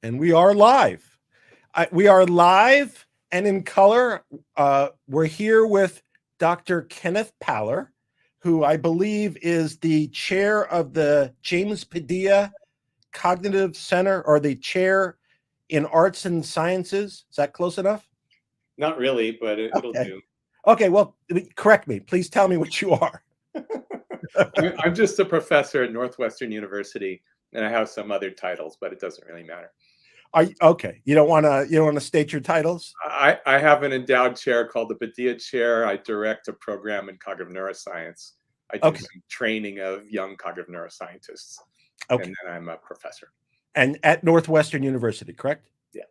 And we are live. We are live and in color. We're here with Dr. Kenneth Paller, who I believe is the chair of the James Padilla Cognitive Center, or the chair in arts and sciences. Is that close enough? Not really, but it'll do. Okay, well, correct me. Please tell me what you are. I'm just a professor at Northwestern University, and I have some other titles, but it doesn't really matter. Okay? You don't want to state your titles? I have an endowed chair called the Padilla Chair. I direct a program in cognitive neuroscience. I do some training of young cognitive neuroscientists, and then I'm a professor. And at Northwestern University, correct? Yeah.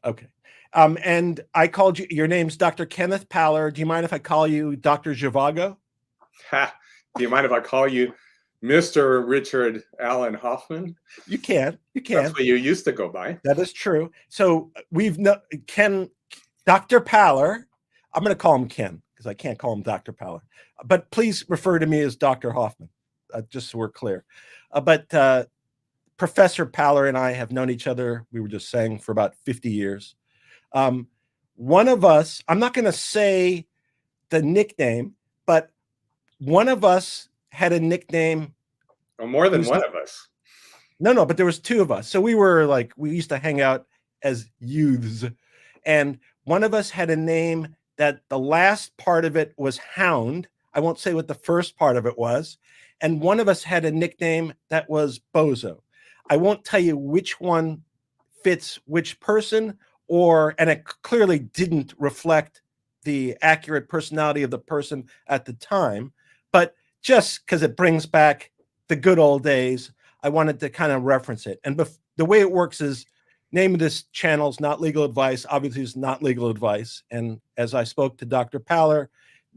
Okay. And I called you. Your name's Dr. Kenneth Paller. Do you mind if I call you Dr. Zhivago? Do you mind if I call you Mr. Richard Allen Hoffman? You can. You can. That's what you used to go by. That is true. So Dr. Paller. I'm going to call him Ken because I can't call him Dr. Paller. But please refer to me as Dr. Hoffman, just so we're clear. But Professor Paller and I have known each other, we were just saying, for about 50 years. One of us, I'm not going to say the nickname, but one of us had a nickname. Well, more than one of us. No, but there was two of us. So we used to hang out as youths. And one of us had a name that the last part of it was Hound. I won't say what the first part of it was. And one of us had a nickname that was Bozo. I won't tell you which one fits which person, and it clearly didn't reflect the accurate personality of the person at the time. But just because it brings back the good old days, I wanted to kind of reference it. And the way it works is, name of this channel is not legal advice. Obviously, it's not legal advice. And as I spoke to Dr. Paller,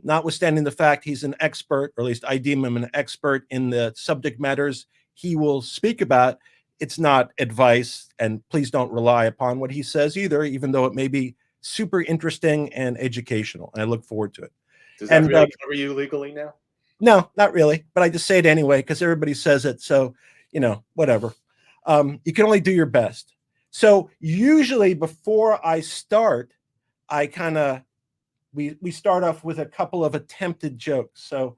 notwithstanding the fact he's an expert, or at least I deem him an expert in the subject matters he will speak about, it's not advice, and please don't rely upon what he says either, even though it may be super interesting and educational. And I look forward to it. Does that really cover you legally now? No, not really, but I just say it anyway because everybody says it. So, whatever. You can only do your best. So usually before I start, we start off with a couple of attempted jokes. So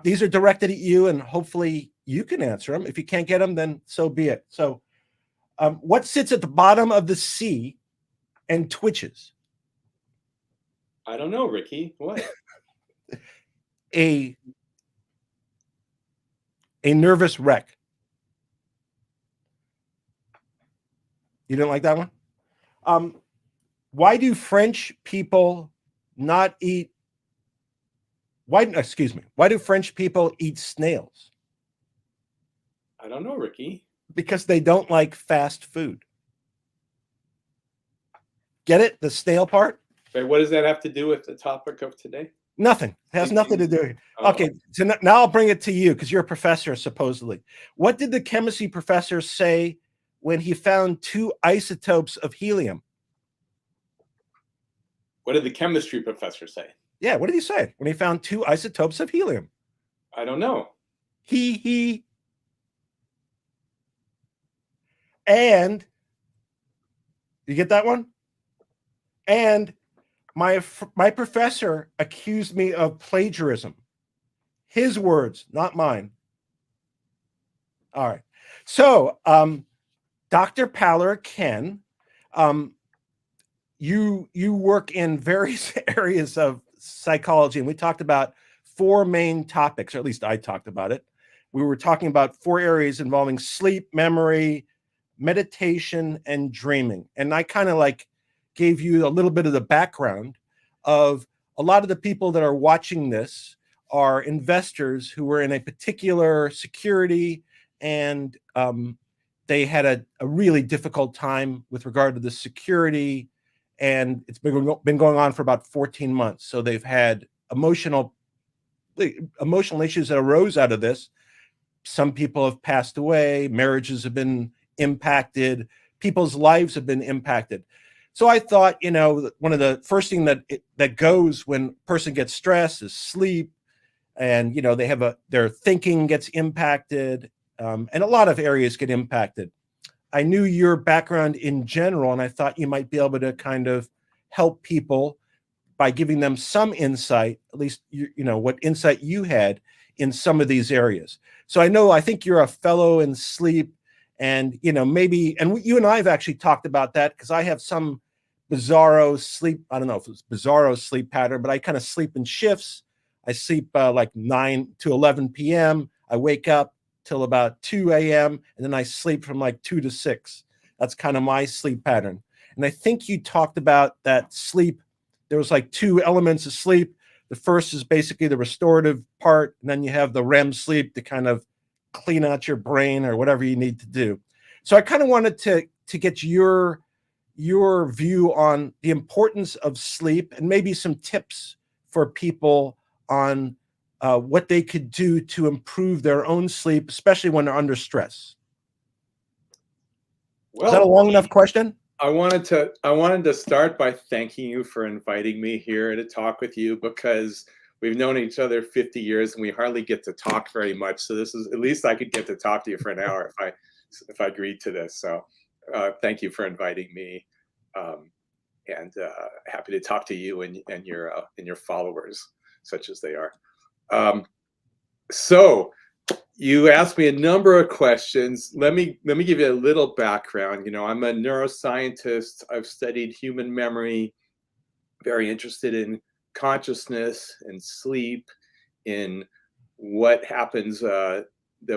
these are directed at you, and hopefully you can answer them. If you can't get them, then so be it. So what sits at the bottom of the sea and twitches? I don't know, Ricky. What? A nervous wreck. You didn't like that one? Why do French people eat snails? I don't know, Ricky. Because they don't like fast food. Get it? The snail part? Wait, what does that have to do with the topic of today? Nothing. It has nothing to do. Okay, so now I'll bring it to you because you're a professor, supposedly. What did the chemistry professor say when he found 2 isotopes of helium? What did the chemistry professor say? Yeah, what did he say when he found 2 isotopes of helium? I don't know. And you get that one? And my professor accused me of plagiarism. His words, not mine. All right. So, Dr. Paller, Ken, you work in various areas of psychology, and we talked about 4 main topics, or at least I talked about it. We were talking about 4 areas involving sleep, memory, meditation, and dreaming. And I kind of gave you a little bit of the background of a lot of the people that are watching this are investors who were in a particular security, and they had a really difficult time with regard to the security, and it's been going on for about 14 months. So they've had emotional issues that arose out of this. Some people have passed away, marriages have been impacted, people's lives have been impacted. So I thought, one of the first thing that goes when a person gets stressed is sleep, and they have their thinking gets impacted, and a lot of areas get impacted. I knew your background in general, and I thought you might be able to kind of help people by giving them some insight, at least what insight you had in some of these areas. So I think you're a fellow in sleep, and maybe, and you and I have actually talked about that, because I have some bizarro sleep. I don't know if it's bizarro sleep pattern, but I kind of sleep in shifts. I sleep like 9 to 11 p.m. I wake up till about 2 a.m. and then I sleep from like 2 to 6. That's kind of my sleep pattern. And I think you talked about that sleep. There was like 2 elements of sleep. The first is basically the restorative part, and then you have the REM sleep to kind of clean out your brain or whatever you need to do. So I kind of wanted to get your view on the importance of sleep, and maybe some tips for people on what they could do to improve their own sleep, especially when they're under stress. Is that a long enough question? I wanted to start by thanking you for inviting me here to talk with you, because we've known each other 50 years and we hardly get to talk very much. So this is, at least I could get to talk to you for an hour if I agreed to this. So thank you for inviting me, and happy to talk to you and your followers, such as they are. So you asked me a number of questions. Let me give you a little background. I'm a neuroscientist. I've studied human memory, very interested in consciousness and sleep, in what happens that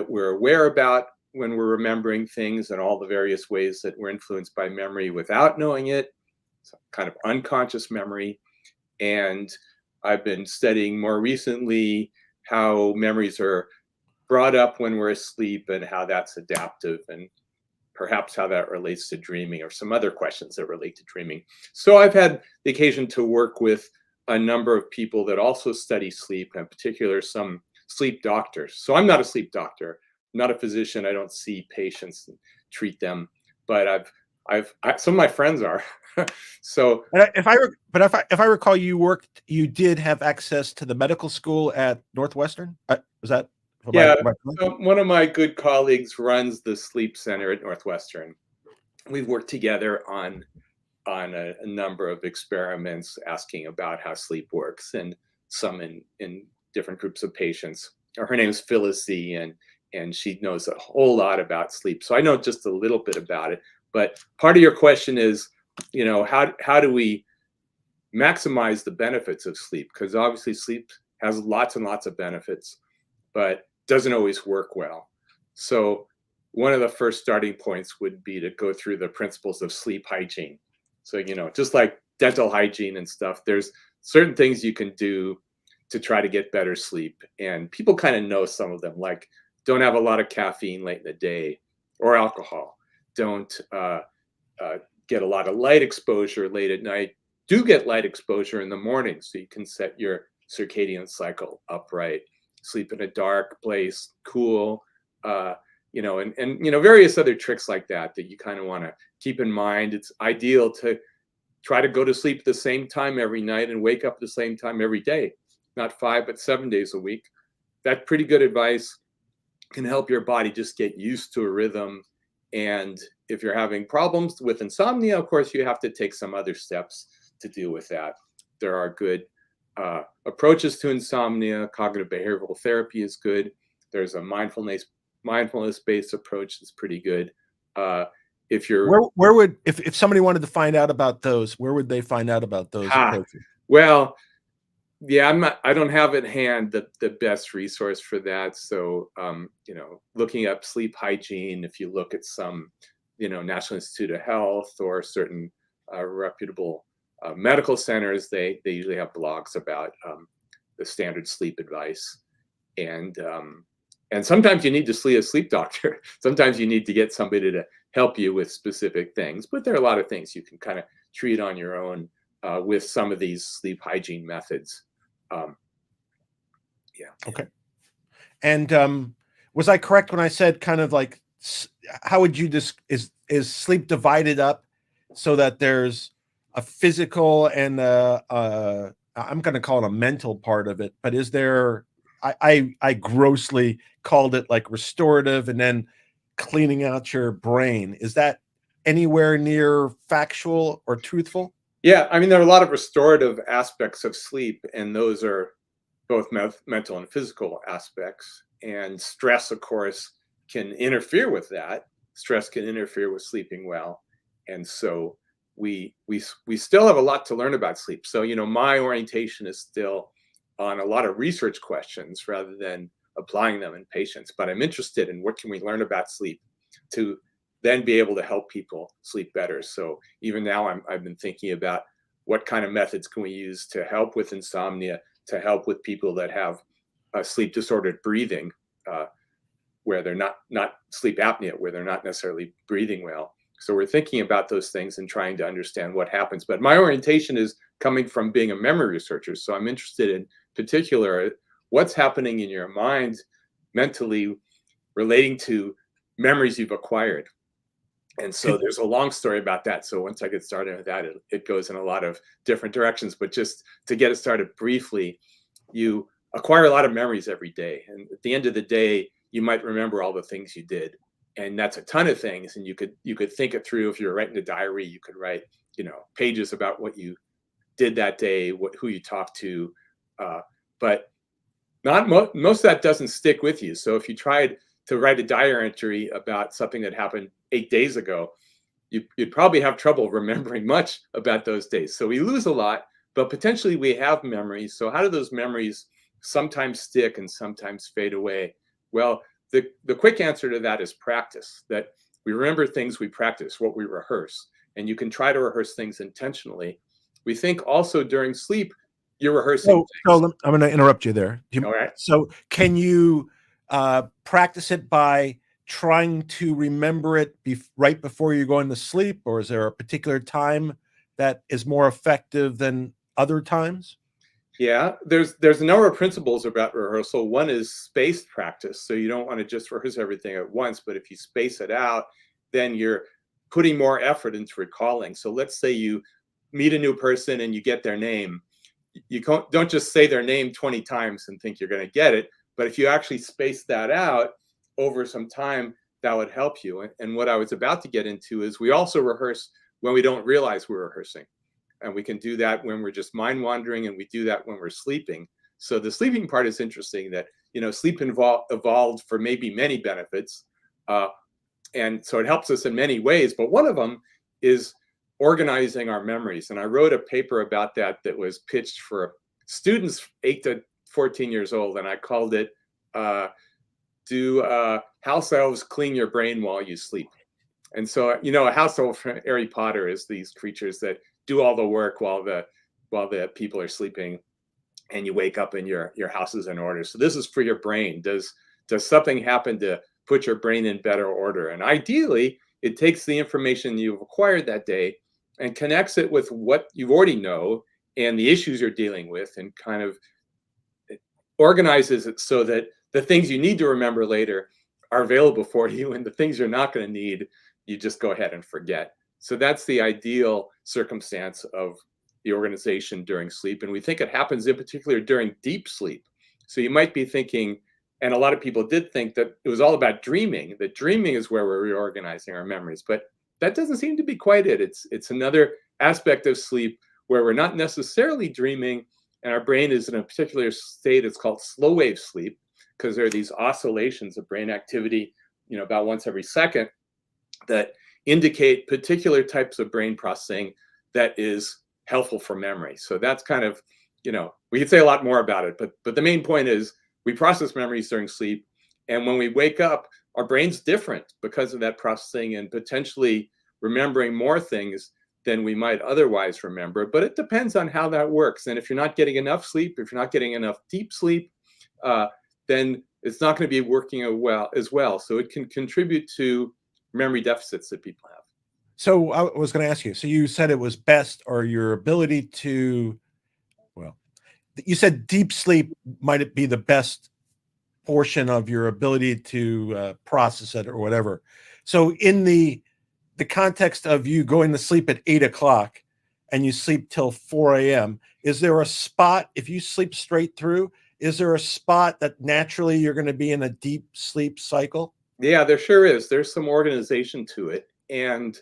we're aware about when we're remembering things, and all the various ways that we're influenced by memory without knowing it, so kind of unconscious memory. And I've been studying more recently how memories are brought up when we're asleep, and how that's adaptive, and perhaps how that relates to dreaming, or some other questions that relate to dreaming. So I've had the occasion to work with a number of people that also study sleep, in particular some sleep doctors. So I'm not a sleep doctor, I'm not a physician. I don't see patients and treat them, but some of my friends are. So if I recall, you did have access to the medical school at Northwestern. Was that? Yeah, so one of my good colleagues runs the sleep center at Northwestern. We've worked together on a number of experiments asking about how sleep works, and some in different groups of patients. Her name is Phyllis Z, and she knows a whole lot about sleep. So I know just a little bit about it. But part of your question is, how do we maximize the benefits of sleep? Because obviously sleep has lots and lots of benefits, but doesn't always work well. So one of the first starting points would be to go through the principles of sleep hygiene. So, just like dental hygiene and stuff, there's certain things you can do to try to get better sleep. And people kind of know some of them, like don't have a lot of caffeine late in the day, or alcohol. Don't get a lot of light exposure late at night. Do get light exposure in the morning, so you can set your circadian cycle upright. Sleep in a dark place, cool, and various other tricks like that you kind of want to keep in mind. It's ideal to try to go to sleep at the same time every night and wake up at the same time every day, not 5 but 7 days a week. That's pretty good advice. Can help your body just get used to a rhythm. And if you're having problems with insomnia, of course, you have to take some other steps to deal with that. There are good approaches to insomnia. Cognitive behavioral therapy is good. There's a mindfulness-based approach that's pretty good. If somebody wanted to find out about those, where would they find out about those approaches? Well, yeah, I don't have at hand the best resource for that. So, looking up sleep hygiene, if you look at some, National Institute of Health or certain reputable medical centers, they usually have blogs about the standard sleep advice. And sometimes you need to see a sleep doctor. Sometimes you need to get somebody to help you with specific things. But there are a lot of things you can kind of treat on your own with some of these sleep hygiene methods. Yeah. Okay. And was I correct when I said kind of like, how would you is sleep divided up so that there's a physical and I'm going to call it a mental part of it, but is there, I grossly called it like restorative, and then cleaning out your brain. Is that anywhere near factual or truthful? Yeah, I mean, there are a lot of restorative aspects of sleep, and those are both mental and physical aspects. And stress, of course, can interfere with that. Stress can interfere with sleeping well, and so we still have a lot to learn about sleep. So, my orientation is still on a lot of research questions rather than applying them in patients. But I'm interested in what can we learn about sleep to then be able to help people sleep better. So even now, I've been thinking about what kind of methods can we use to help with insomnia, to help with people that have sleep disordered breathing, where they're not sleep apnea, where they're not necessarily breathing well. So we're thinking about those things and trying to understand what happens. But my orientation is coming from being a memory researcher. So I'm interested in particular what's happening in your mind mentally relating to memories you've acquired. And so there's a long story about that. So once I get started with that, it goes in a lot of different directions. But just to get it started briefly, you acquire a lot of memories every day. And at the end of the day, you might remember all the things you did. And that's a ton of things. And you could think it through. If you're writing a diary, you could write, pages about what you did that day, who you talked to. But not most of that doesn't stick with you. So if you tried to write a diary entry about something that happened 8 days ago, you'd probably have trouble remembering much about those days. So we lose a lot, but potentially we have memories. So how do those memories sometimes stick and sometimes fade away? Well, the quick answer to that is practice, that we remember things we practice, what we rehearse, and you can try to rehearse things intentionally. We think also during sleep, you're rehearsing things. I'm going to interrupt you there. All right. So can you practice it by trying to remember it right before you're going to sleep, or is there a particular time that is more effective than other times? Yeah, there's a number of principles about rehearsal. One is spaced practice. So you don't want to just rehearse everything at once, but if you space it out, then you're putting more effort into recalling. So let's say you meet a new person and you get their name. You don't just say their name 20 times and think you're going to get it. But if you actually space that out over some time, that would help you. And what I was about to get into is we also rehearse when we don't realize we're rehearsing. And we can do that when we're just mind wandering, and we do that when we're sleeping. So the sleeping part is interesting, that, sleep evolved for maybe many benefits. And so it helps us in many ways. But one of them is organizing our memories. And I wrote a paper about that was pitched for students 8 to 14 years old. And I called it, Do House Elves Clean Your Brain While You Sleep? And so, a house elf from Harry Potter is these creatures that do all the work while the people are sleeping, and you wake up and your house is in order. So this is for your brain. Does something happen to put your brain in better order? And ideally, it takes the information you've acquired that day and connects it with what you already know and the issues you're dealing with, and kind of organizes it so that the things you need to remember later are available for you, and the things you're not going to need, you just go ahead and forget. So that's the ideal circumstance of the organization during sleep. And we think it happens in particular during deep sleep. So you might be thinking, and a lot of people did think, that it was all about dreaming, that dreaming is where we're reorganizing our memories. But that doesn't seem to be quite it. It's another aspect of sleep where we're not necessarily dreaming, and our brain is in a particular state. It's called slow wave sleep, because there are these oscillations of brain activity, about once every second, that indicate particular types of brain processing that is helpful for memory. So that's kind of, we could say a lot more about it, but the main point is we process memories during sleep. And when we wake up, our brain's different because of that processing, and potentially remembering more things than we might otherwise remember. But it depends on how that works. And if you're not getting enough sleep, if you're not getting enough deep sleep, then it's not going to be working as well. So it can contribute to memory deficits that people have. So I was going to ask you, so you said it was best, or your ability to, well, you said deep sleep might be the best portion of your ability to process it or whatever. So in the context of you going to sleep at 8 o'clock and you sleep till 4 a.m., is there a spot, if you sleep straight through, is there a spot that naturally you're going to be in a deep sleep cycle? Yeah, there sure is. There's some organization to it. And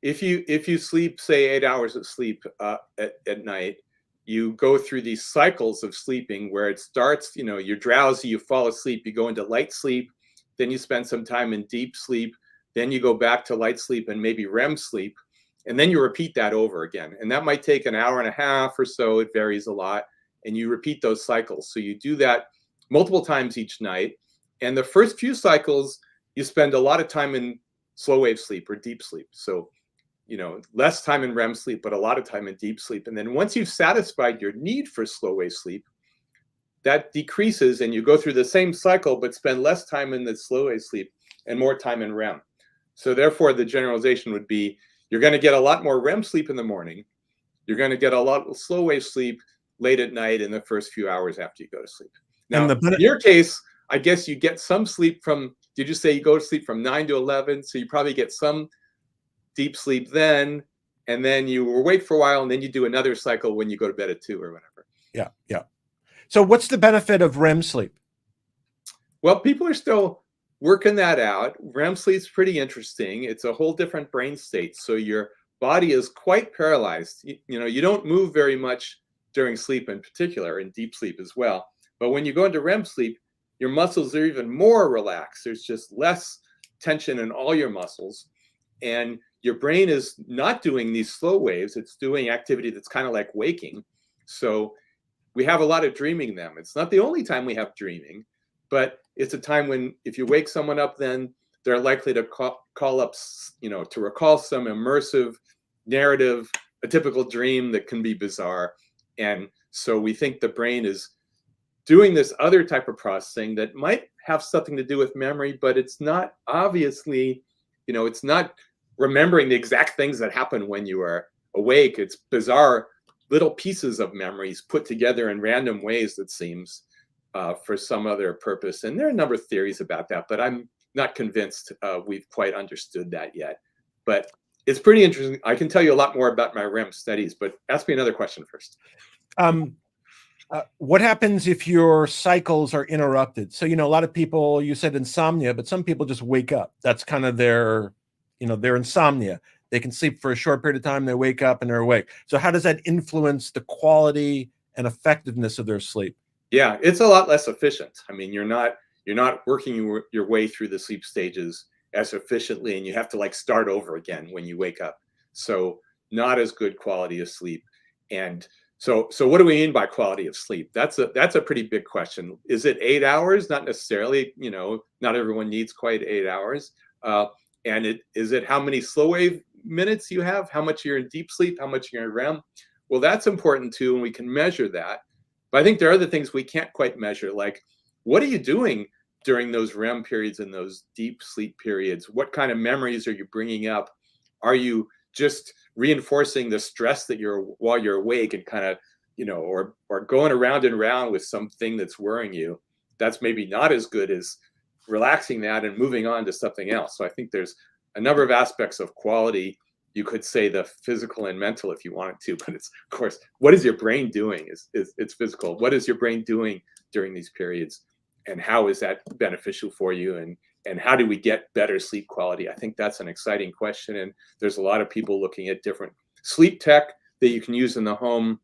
if you sleep, say, 8 hours of sleep at night, you go through these cycles of sleeping where it starts, you're drowsy, you fall asleep, you go into light sleep, then you spend some time in deep sleep, then you go back to light sleep and maybe REM sleep, and then you repeat that over again. And that might take an hour and a half or so, it varies a lot, and you repeat those cycles. So you do that multiple times each night. And the first few cycles, you spend a lot of time in slow wave sleep or deep sleep. So, less time in REM sleep, but a lot of time in deep sleep. And then once you've satisfied your need for slow wave sleep, that decreases and you go through the same cycle, but spend less time in the slow wave sleep and more time in REM. So therefore, the generalization would be you're going to get a lot more REM sleep in the morning. You're going to get a lot of slow wave sleep late at night in the first few hours after you go to sleep. Now, in your case, I guess you get some sleep from, did you say you go to sleep from 9 to 11? So you probably get some deep sleep then, and then you were awake for a while, and then you do another cycle when you go to bed at 2 or whatever. Yeah, yeah. So what's the benefit of REM sleep? Well, people are still working that out. REM sleep's pretty interesting. It's a whole different brain state. So your body is quite paralyzed. You don't move very much during sleep in particular, and deep sleep as well. But when you go into REM sleep, your muscles are even more relaxed. There's just less tension in all your muscles. And your brain is not doing these slow waves. It's doing activity that's kind of like waking. So we have a lot of dreaming then. It's not the only time we have dreaming, but it's a time when if you wake someone up, then they're likely to call up, to recall some immersive narrative, a typical dream that can be bizarre. And so we think the brain is doing this other type of processing that might have something to do with memory, but it's not obviously, it's not remembering the exact things that happen when you are awake. It's bizarre little pieces of memories put together in random ways, it seems, for some other purpose. And there are a number of theories about that, but I'm not convinced we've quite understood that yet. But it's pretty interesting. I can tell you a lot more about my REM studies, but ask me another question first. What happens if your cycles are interrupted? So, a lot of people, you said insomnia, but some people just wake up. That's kind of their insomnia. They can sleep for a short period of time, they wake up and they're awake. So how does that influence the quality and effectiveness of their sleep? Yeah, it's a lot less efficient. I mean, you're not working your way through the sleep stages as efficiently, and you have to start over again when you wake up. So not as good quality of sleep. And so what do we mean by quality of sleep? That's a pretty big question. Is it 8 hours? Not necessarily. Not everyone needs quite 8 hours. And is it how many slow wave minutes you have? How much you're in deep sleep? How much you're in REM? Well, that's important too, and we can measure that. But I think there are other things we can't quite measure, like what are you doing during those REM periods and those deep sleep periods? What kind of memories are you bringing up? Are you just reinforcing the stress that while you're awake and kind of, or going around and around with something that's worrying you? That's maybe not as good as relaxing that and moving on to something else. So I think there's a number of aspects of quality. You could say the physical and mental if you wanted to, but it's, of course, what is your brain doing? It's physical. What is your brain doing during these periods? And how is that beneficial for you? And how do we get better sleep quality? I think that's an exciting question. And there's a lot of people looking at different sleep tech that you can use in the home.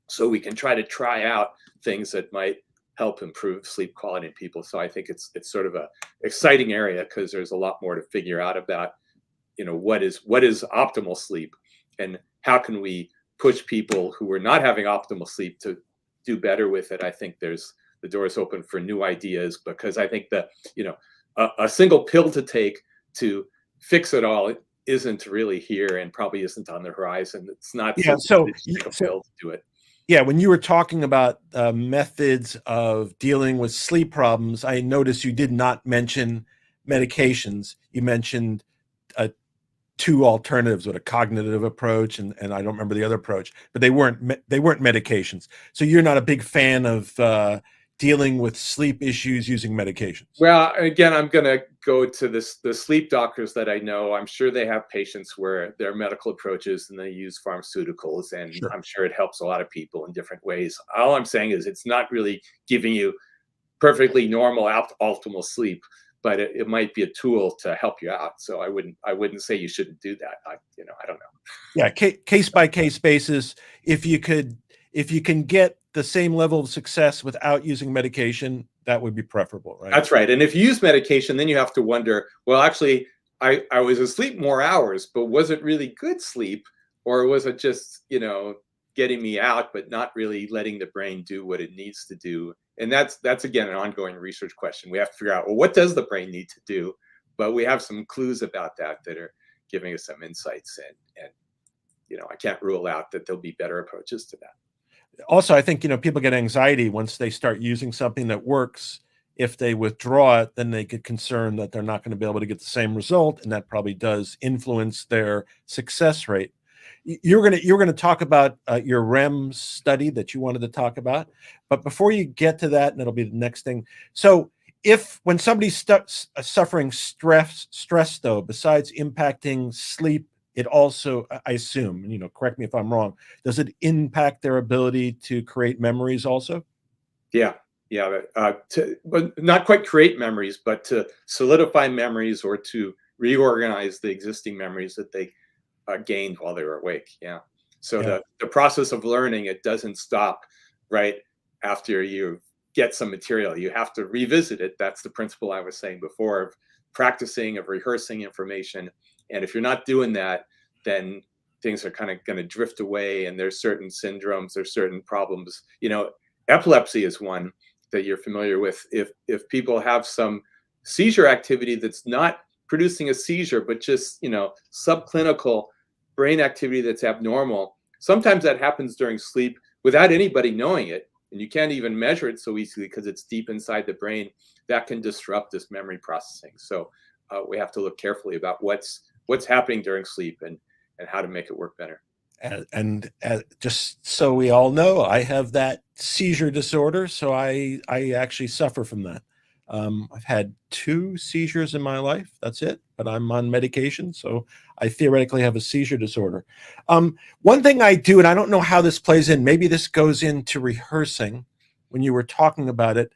So we can try out things that might help improve sleep quality in people. So I think it's sort of a exciting area because there's a lot more to figure out about, what is optimal sleep and how can we push people who are not having optimal sleep to do better with it. I think the door is open for new ideas because I think that, a single pill to take to fix it all isn't really here and probably isn't on the horizon. It's not a pill to do it. Yeah, when you were talking about methods of dealing with sleep problems, I noticed you did not mention medications. You mentioned two alternatives with a cognitive approach and I don't remember the other approach, but they weren't medications. So you're not a big fan of dealing with sleep issues using medications. Well, again, I'm going to go to the sleep doctors that I know. I'm sure they have patients where their medical approaches and they use pharmaceuticals, and sure, I'm sure it helps a lot of people in different ways. All I'm saying is it's not really giving you perfectly normal optimal sleep. but it might be a tool to help you out. So I wouldn't say you shouldn't do that. I don't know. Yeah, case by case basis. If you can get the same level of success without using medication, that would be preferable, right? That's right. And if you use medication, then you have to wonder, well, actually, I was asleep more hours, but was it really good sleep, or was it just, getting me out, but not really letting the brain do what it needs to do? And that's again an ongoing research question. We have to figure out, well, what does the brain need to do? But we have some clues about that are giving us some insights, and I can't rule out that there'll be better approaches to that. Also, I think people get anxiety once they start using something that works. If they withdraw it, then they get concerned that they're not going to be able to get the same result, and that probably does influence their success rate. You're going to talk about your REM study that you wanted to talk about, but before you get to that, and it'll be the next thing. So, when somebody's suffering stress, though, besides impacting sleep, it also, I assume, correct me if I'm wrong, does it impact their ability to create memories also? Yeah. But not quite create memories, but to solidify memories or to reorganize the existing memories that they gained while they were awake. Yeah. So Yeah. the process of learning, it doesn't stop right after you get some material. You have to revisit it. That's the principle I was saying before of practicing, of rehearsing information. And if you're not doing that, then things are kind of going to drift away. And there's certain syndromes, there's certain problems. Epilepsy is one that you're familiar with. If people have some seizure activity that's not producing a seizure, but just subclinical brain activity that's abnormal, sometimes that happens during sleep without anybody knowing it, and you can't even measure it so easily because it's deep inside the brain. That can disrupt this memory processing. So we have to look carefully about what's happening during sleep and how to make it work better. And just so we all know, I have that seizure disorder, so I actually suffer from that. I've had 2 seizures in my life. That's it, but I'm on medication, so I theoretically have a seizure disorder. One thing I do, and I don't know how this plays in, maybe this goes into rehearsing when you were talking about it.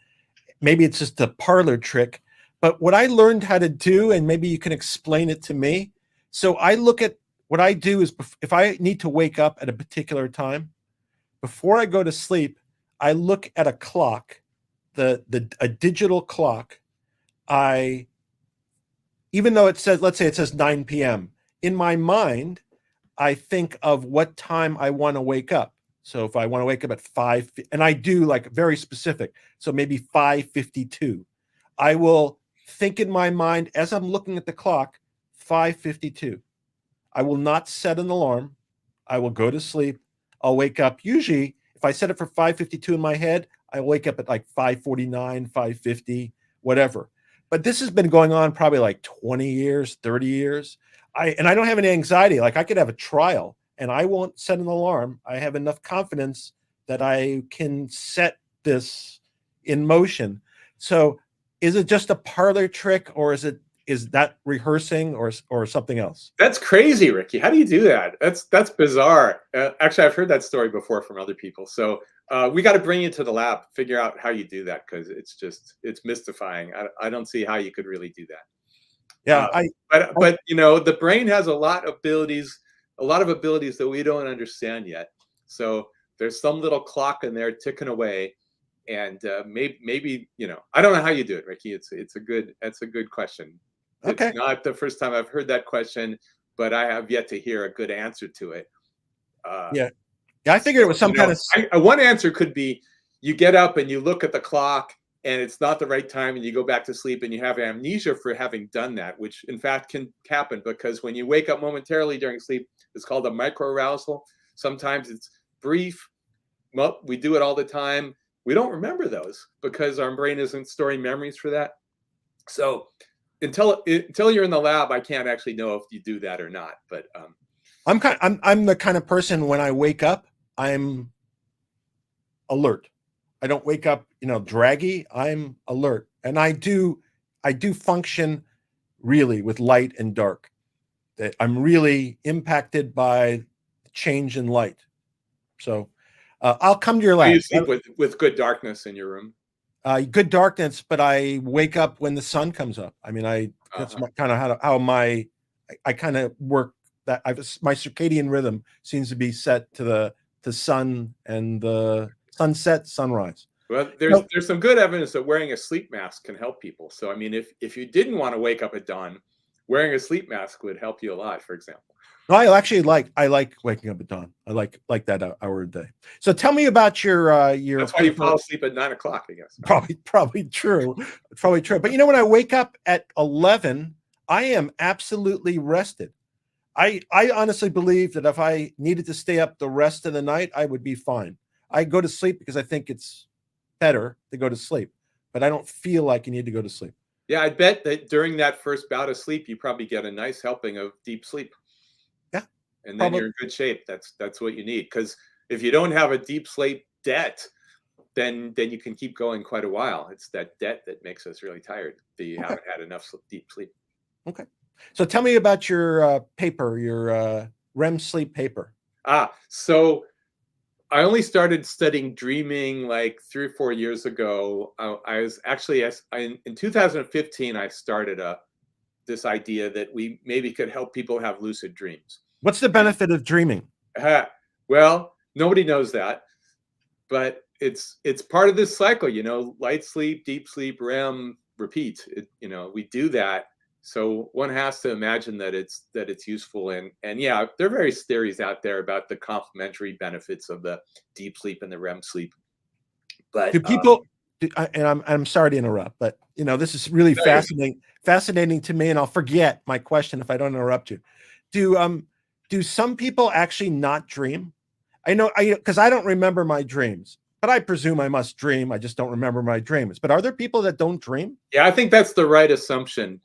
Maybe it's just a parlor trick, but what I learned how to do, and maybe you can explain it to me. So I look at what I do is if I need to wake up at a particular time, before I go to sleep, I look at a clock, a digital clock. Even though it says, let's say it says 9 p.m., in my mind, I think of what time I want to wake up. So if I want to wake up at 5, and I do like very specific, so maybe 5:52, I will think in my mind as I'm looking at the clock, 5:52. I will not set an alarm. I will go to sleep. I'll wake up. Usually, if I set it for 5:52 in my head, I wake up at like 5:49, 5:50, whatever. But this has been going on probably like 20 years, 30 years. I don't have any anxiety. Like I could have a trial and I won't set an alarm. I have enough confidence that I can set this in motion. So is it just a parlor trick, or is that rehearsing or something else? That's crazy, Ricky. How do you do that? That's bizarre. Actually, I've heard that story before from other people. So we got to bring you to the lab, figure out how you do that, because it's mystifying. I don't see how you could really do that. Yeah, but the brain has a lot of abilities that we don't understand yet. So there's some little clock in there ticking away, and maybe I don't know how you do it, Ricky. It's a good question. okay. It's not the first time I've heard that question, but I have yet to hear a good answer to it. Yeah, I figured it was some kind of. One answer could be you get up and you look at the clock and it's not the right time and you go back to sleep and you have amnesia for having done that, which in fact can happen because when you wake up momentarily during sleep, it's called a microarousal. Sometimes it's brief. Well, we do it all the time. We don't remember those because our brain isn't storing memories for that. So until you're in the lab, I can't actually know if you do that or not. But I'm the kind of person when I wake up, I'm alert. I don't wake up, draggy. I'm alert, and I do function really with light and dark. That I'm really impacted by change in light. So I'll come to your lab. you sleep with good darkness in your room. Good darkness, but I wake up when the sun comes up. I mean, that's kind of I kind of work that. My circadian rhythm seems to be set to the sun and the sunset, sunrise. Well, there's some good evidence that wearing a sleep mask can help people. So I mean, if you didn't want to wake up at dawn, wearing a sleep mask would help you a lot, for example. No, I like waking up at dawn. I like that hour a day. So tell me about your That's why you fall asleep at 9 o'clock, I guess. Probably true. Probably true. But when I wake up at 11, I am absolutely rested. I honestly believe that if I needed to stay up the rest of the night, I would be fine. I go to sleep because I think it's better to go to sleep, but I don't feel like you need to go to sleep. Yeah, I bet that during that first bout of sleep, you probably get a nice helping of deep sleep. Yeah. And then you're in good shape. That's what you need. Because if you don't have a deep sleep debt, then you can keep going quite a while. It's that debt that makes us really tired, that you haven't had enough deep sleep. Okay. So tell me about your paper, your REM sleep paper. So I only started studying dreaming like 3 or 4 years ago. I was actually in 2015. I started this idea that we maybe could help people have lucid dreams. What's the benefit of dreaming? Well, nobody knows that, but it's part of this cycle. Light sleep, deep sleep, REM, repeat. We do that. So one has to imagine that it's useful, and yeah, there are various theories out there about the complementary benefits of the deep sleep and the REM sleep. But do people? And I'm sorry to interrupt, but this is really fascinating to me, and I'll forget my question if I don't interrupt you. Do some people actually not dream? I know because I don't remember my dreams, but I presume I must dream. I just don't remember my dreams. But are there people that don't dream? Yeah, I think that's the right assumption.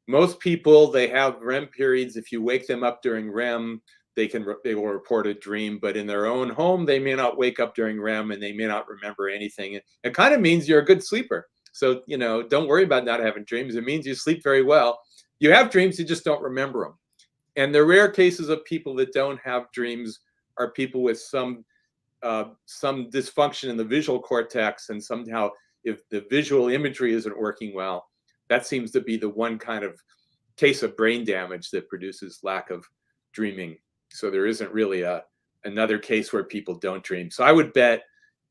Most people, they have REM periods. If you wake them up during REM, they will report a dream, but in their own home, they may not wake up during REM and they may not remember anything. It kind of means you're a good sleeper. So, don't worry about not having dreams. It means you sleep very well. You have dreams, you just don't remember them. And the rare cases of people that don't have dreams are people with some dysfunction in the visual cortex, and somehow if the visual imagery isn't working well, that seems to be the one kind of case of brain damage that produces lack of dreaming. So there isn't really another case where people don't dream. So I would bet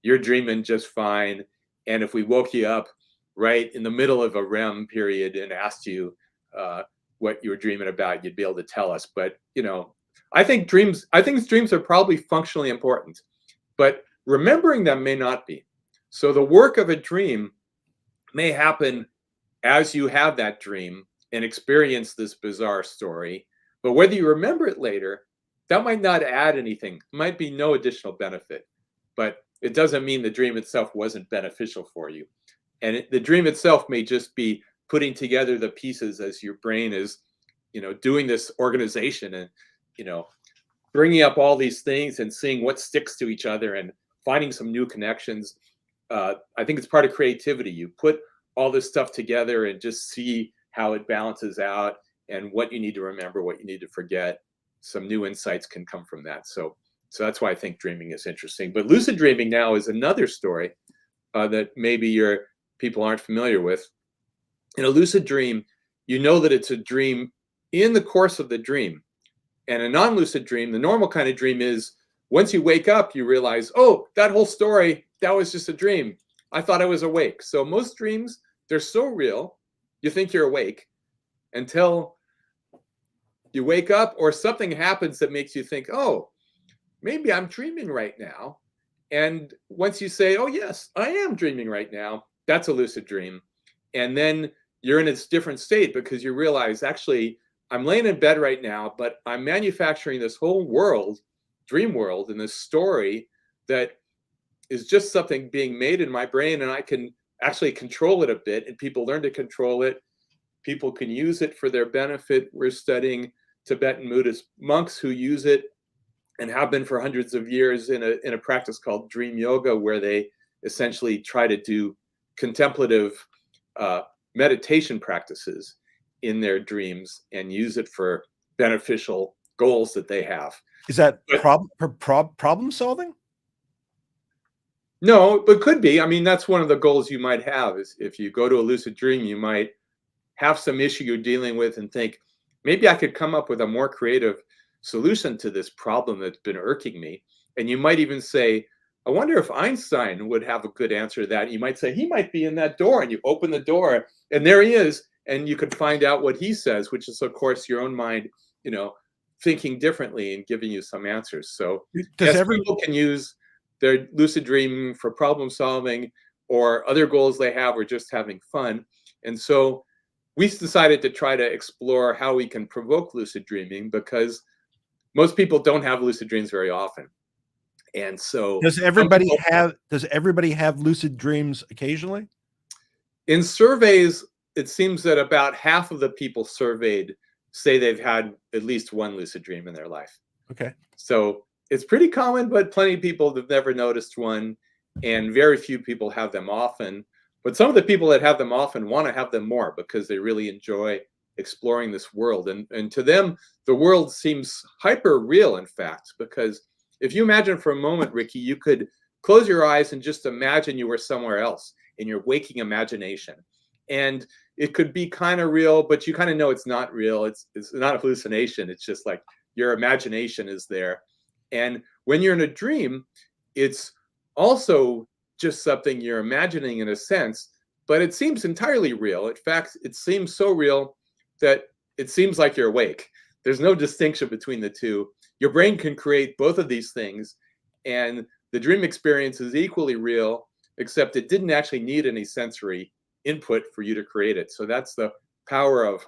you're dreaming just fine. And if we woke you up right in the middle of a REM period and asked you what you were dreaming about, you'd be able to tell us. But I think dreams are probably functionally important, but remembering them may not be. So the work of a dream may happen as you have that dream and experience this bizarre story. But whether you remember it later, that might not add anything. It might be no additional benefit, but it doesn't mean the dream itself wasn't beneficial for you. And the dream itself may just be putting together the pieces as your brain is, doing this organization and, bringing up all these things and seeing what sticks to each other and finding some new connections. I think it's part of creativity. You put all this stuff together and just see how it balances out and what you need to remember, what you need to forget. Some new insights can come from that. So that's why I think dreaming is interesting. But lucid dreaming now is another story that maybe your people aren't familiar with. In a lucid dream, you know that it's a dream in the course of the dream. And a non-lucid dream, the normal kind of dream is once you wake up, you realize, oh, that whole story, that was just a dream. I thought I was awake. So most dreams, they're so real, you think you're awake until you wake up or something happens that makes you think, oh, maybe I'm dreaming right now. And once you say, oh, yes, I am dreaming right now, that's a lucid dream. And then you're in a different state because you realize, actually, I'm laying in bed right now, but I'm manufacturing this whole world, dream world, and this story that is just something being made in my brain, and I can actually control it a bit, and people learn to control it. People can use it for their benefit. We're studying Tibetan Buddhist monks who use it and have been for hundreds of years in a practice called dream yoga, where they essentially try to do contemplative meditation practices in their dreams and use it for beneficial goals that they have. Is that problem solving? No, but could be. I mean, that's one of the goals you might have, is if you go to a lucid dream, you might have some issue you're dealing with and think, maybe I could come up with a more creative solution to this problem that's been irking me. And you might even say, I wonder if Einstein would have a good answer to that. You might say, he might be in that door, and you open the door and there he is. And you could find out what he says, which is, of course, your own mind, thinking differently and giving you some answers. So yes, people can use their lucid dreaming for problem solving or other goals they have, or just having fun. And so we decided to try to explore how we can provoke lucid dreaming, because most people don't have lucid dreams very often. And so does everybody have lucid dreams occasionally? In surveys, it seems that about half of the people surveyed say they've had at least one lucid dream in their life. Okay. So it's pretty common, but plenty of people have never noticed one, and very few people have them often. But some of the people that have them often want to have them more, because they really enjoy exploring this world. And to them, the world seems hyper real, in fact, because if you imagine for a moment, Ricky, you could close your eyes and just imagine you were somewhere else in your waking imagination. And it could be kind of real, but you kind of know it's not real. It's not a hallucination. It's just like your imagination is there. And when you're in a dream, it's also just something you're imagining in a sense, but it seems entirely real. In fact, it seems so real that it seems like you're awake. There's no distinction between the two. Your brain can create both of these things, and the dream experience is equally real, except it didn't actually need any sensory input for you to create it. So that's the power of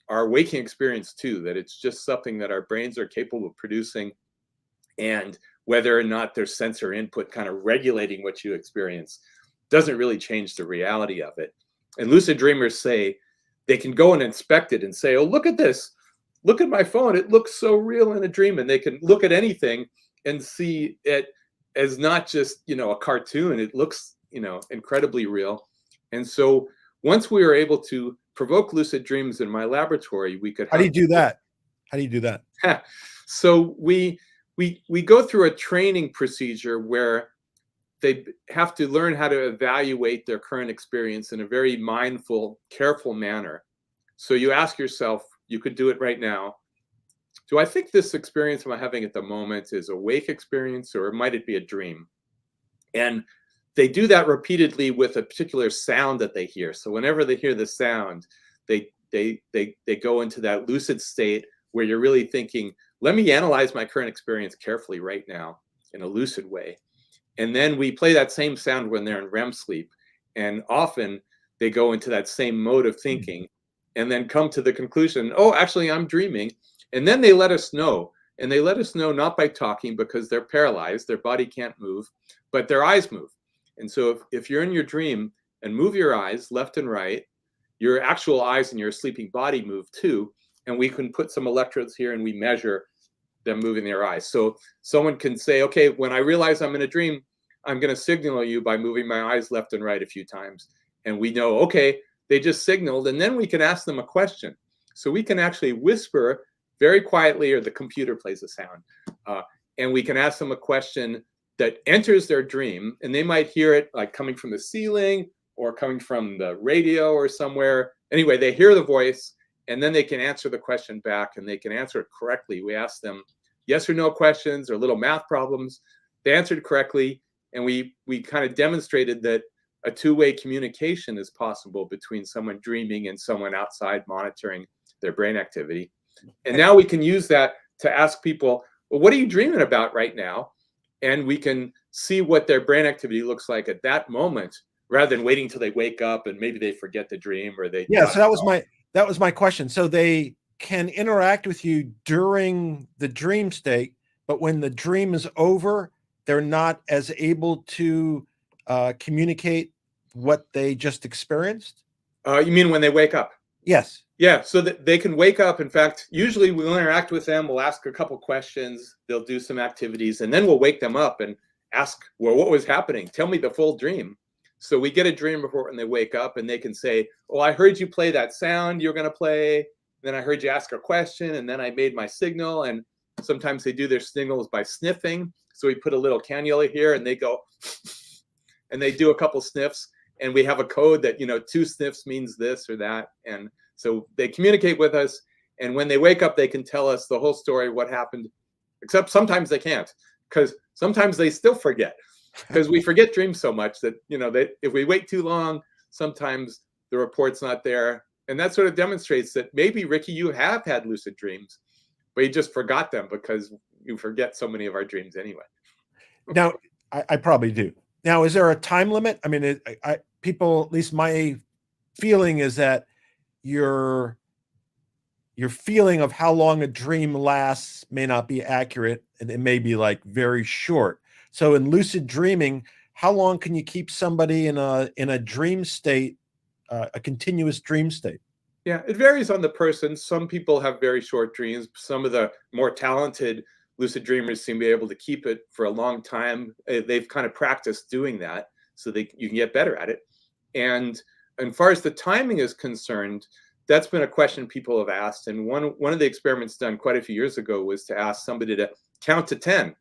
our waking experience too, that it's just something that our brains are capable of producing, and whether or not there's sensor input kind of regulating what you experience doesn't really change the reality of it. And lucid dreamers say they can go and inspect it and say, oh, look at this. Look at my phone. It looks so real in a dream. And they can look at anything and see it as not just, a cartoon. It looks, incredibly real. And so once we were able to provoke lucid dreams in my laboratory, we could. How do you do that? How do you do that? So we go through a training procedure where they have to learn how to evaluate their current experience in a very mindful, careful manner. So you ask yourself, you could do it right now, do I think this experience I'm having at the moment is a wake experience, or might it be a dream? And they do that repeatedly with a particular sound that they hear. So whenever they hear the sound, they go into that lucid state where you're really thinking, let me analyze my current experience carefully right now in a lucid way. And then we play that same sound when they're in REM sleep. And often they go into that same mode of thinking and then come to the conclusion, oh, actually, I'm dreaming. And then they let us know. And they let us know not by talking, because they're paralyzed, their body can't move, but their eyes move. And so if you're in your dream and move your eyes left and right, your actual eyes and your sleeping body move too. And we can put some electrodes here and we measure them moving their eyes. So someone can say, okay, when I realize I'm in a dream, I'm going to signal you by moving my eyes left and right a few times. And we know, okay, they just signaled. And then we can ask them a question. So we can actually whisper very quietly, or the computer plays a sound. And we can ask them a question that enters their dream, and they might hear it like coming from the ceiling or coming from the radio or somewhere. Anyway, they hear the voice, and then they can answer the question back, and they can answer it correctly. We ask them yes or no questions or little math problems. They answered correctly, and we kind of demonstrated that a two-way communication is possible between someone dreaming and someone outside monitoring their brain activity. And now we can use that to ask people, well, what are you dreaming about right now? And we can see what their brain activity looks like at that moment, rather than waiting till they wake up and maybe they forget the dream, or they. Yeah. So that was my question. So they can interact with you during the dream state, but when the dream is over, they're not as able to communicate what they just experienced. You mean when they wake up? Yes. Yeah, so that they can wake up. In fact, usually we'll interact with them. We'll ask a couple questions. They'll do some activities, and then we'll wake them up and ask, well, what was happening? Tell me the full dream. So we get a dream report when they wake up, and they can say, oh, I heard you play that sound you're going to play. Then I heard you ask a question, and then I made my signal. And sometimes they do their signals by sniffing. So we put a little cannula here, and they go, and they do a couple sniffs, and we have a code that, 2 sniffs means this or that. And so they communicate with us, and when they wake up, they can tell us the whole story, what happened, except sometimes they can't, because sometimes they still forget, because we forget dreams so much that, if we wait too long, sometimes the report's not there. And that sort of demonstrates that maybe, Ricky, you have had lucid dreams, but you just forgot them because you forget so many of our dreams anyway. Now, I probably do. Now, is there a time limit? I mean, people, at least my feeling is that your feeling of how long a dream lasts may not be accurate, and it may be like very short. So in lucid dreaming, how long can you keep somebody in a dream state, a continuous dream state? Yeah, it varies on the person. Some people have very short dreams. Some of the more talented lucid dreamers seem to be able to keep it for a long time. They've kind of practiced doing that, so you can get better at it. And as far as the timing is concerned, that's been a question people have asked. And one of the experiments done quite a few years ago was to ask somebody to count to 10.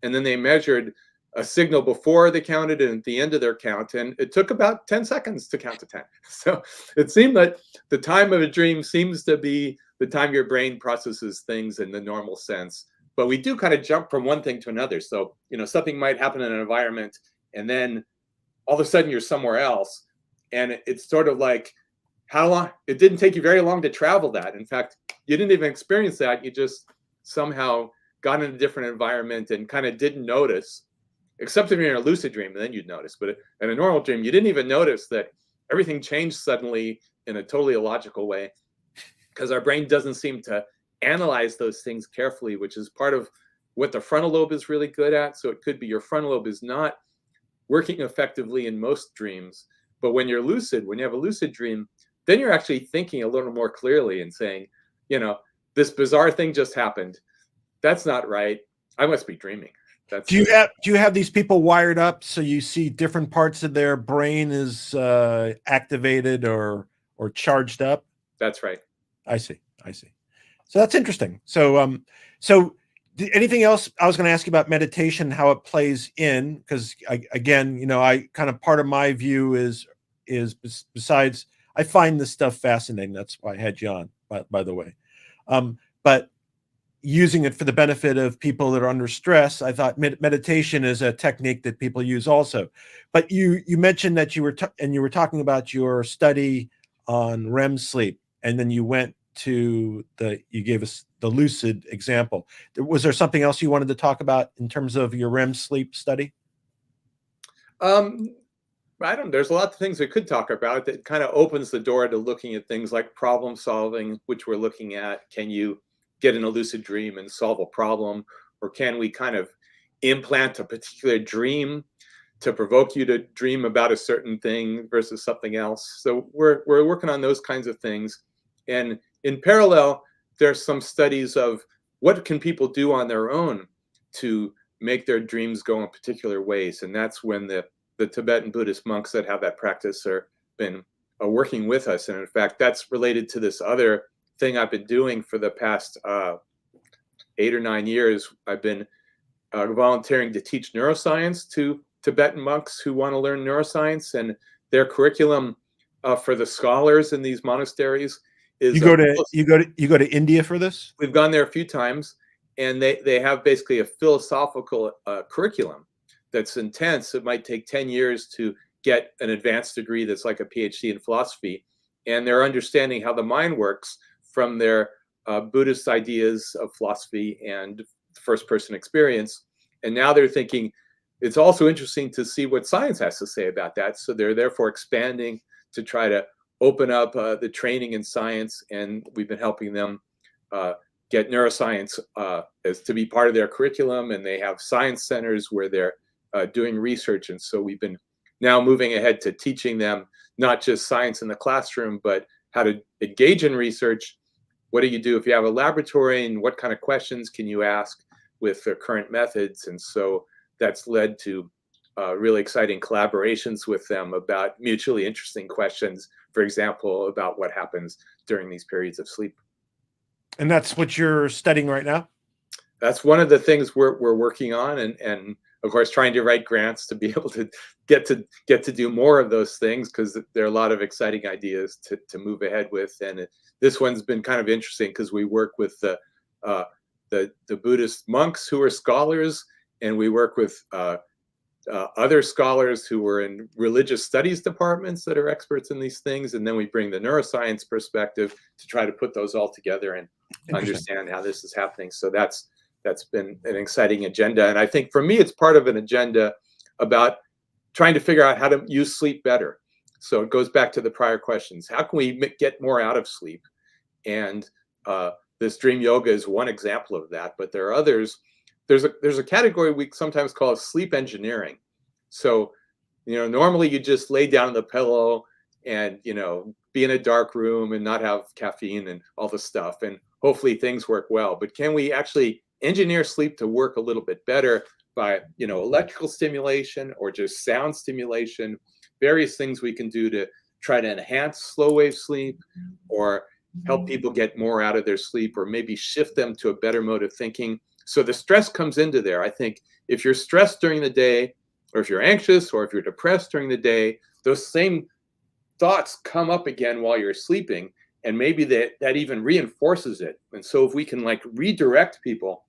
And then they measured a signal before they counted and at the end of their count. And it took about 10 seconds to count to 10. So it seemed that the time of a dream seems to be the time your brain processes things in the normal sense. But we do kind of jump from one thing to another. So, something might happen in an environment, and then all of a sudden you're somewhere else. And it's sort of like, how long? It didn't take you very long to travel that. In fact, you didn't even experience that. You just somehow got in a different environment and kind of didn't notice, except if you're in a lucid dream, and then you'd notice. But in a normal dream, you didn't even notice that everything changed suddenly in a totally illogical way, because our brain doesn't seem to analyze those things carefully, which is part of what the frontal lobe is really good at. So it could be your frontal lobe is not working effectively in most dreams. But when you're lucid, when you have a lucid dream, then you're actually thinking a little more clearly and saying, this bizarre thing just happened. That's not right. I must be dreaming. Do you have these people wired up so you see different parts of their brain is activated or charged up? That's right. I see. So that's interesting. So anything else? I was going to ask you about meditation, how it plays in, because I kind of, part of my view is besides, I find this stuff fascinating. That's why I had you on, by the way. But using it for the benefit of people that are under stress, I thought meditation is a technique that people use also. But you mentioned that you were talking about your study on REM sleep, and then you went to you gave us the lucid example. Was there something else you wanted to talk about in terms of your REM sleep study? There's a lot of things we could talk about that kind of opens the door to looking at things like problem solving, which we're looking at. Can you get in a lucid dream and solve a problem? Or can we kind of implant a particular dream to provoke you to dream about a certain thing versus something else? So we're working on those kinds of things. And in parallel, there's some studies of what can people do on their own to make their dreams go in particular ways. And that's when the Tibetan Buddhist monks that have that practice are working with us. And in fact, that's related to this other thing I've been doing for the past 8 or 9 years. I've been volunteering to teach neuroscience to Tibetan monks who want to learn neuroscience, and their curriculum for the scholars in these monasteries is you go to India for this? We've gone there a few times, and they have basically a philosophical curriculum that's intense. It might take 10 years to get an advanced degree that's like a PhD in philosophy, and they're understanding how the mind works from their Buddhist ideas of philosophy and first-person experience. And now they're thinking it's also interesting to see what science has to say about that. So they're therefore expanding to try to open up the training in science, and we've been helping them get neuroscience as to be part of their curriculum, and they have science centers where they're doing research. And so we've been now moving ahead to teaching them not just science in the classroom, but how to engage in research. What do you do if you have a laboratory, and what kind of questions can you ask with the current methods? And so that's led to really exciting collaborations with them about mutually interesting questions, for example, about what happens during these periods of sleep. And that's what you're studying right now? That's one of the things we're working on, and of course, trying to write grants to be able to get to do more of those things, because there are a lot of exciting ideas to move ahead with. And this one's been kind of interesting because we work with the Buddhist monks who are scholars, and we work with other scholars who were in religious studies departments that are experts in these things, and then we bring the neuroscience perspective to try to put those all together and understand how this is happening. So that's been an exciting agenda, and I think for me it's part of an agenda about trying to figure out how to use sleep better. So it goes back to the prior questions: how can we get more out of sleep? And this dream yoga is one example of that, but there are others. There's a category we sometimes call sleep engineering. So, normally you just lay down on the pillow and, be in a dark room and not have caffeine and all the stuff, and hopefully things work well. But can we actually engineer sleep to work a little bit better by, electrical stimulation or just sound stimulation, various things we can do to try to enhance slow wave sleep, or help people get more out of their sleep, or maybe shift them to a better mode of thinking. So the stress comes into there. I think if you're stressed during the day, or if you're anxious, or if you're depressed during the day, those same thoughts come up again while you're sleeping, and maybe that even reinforces it. And so if we can redirect people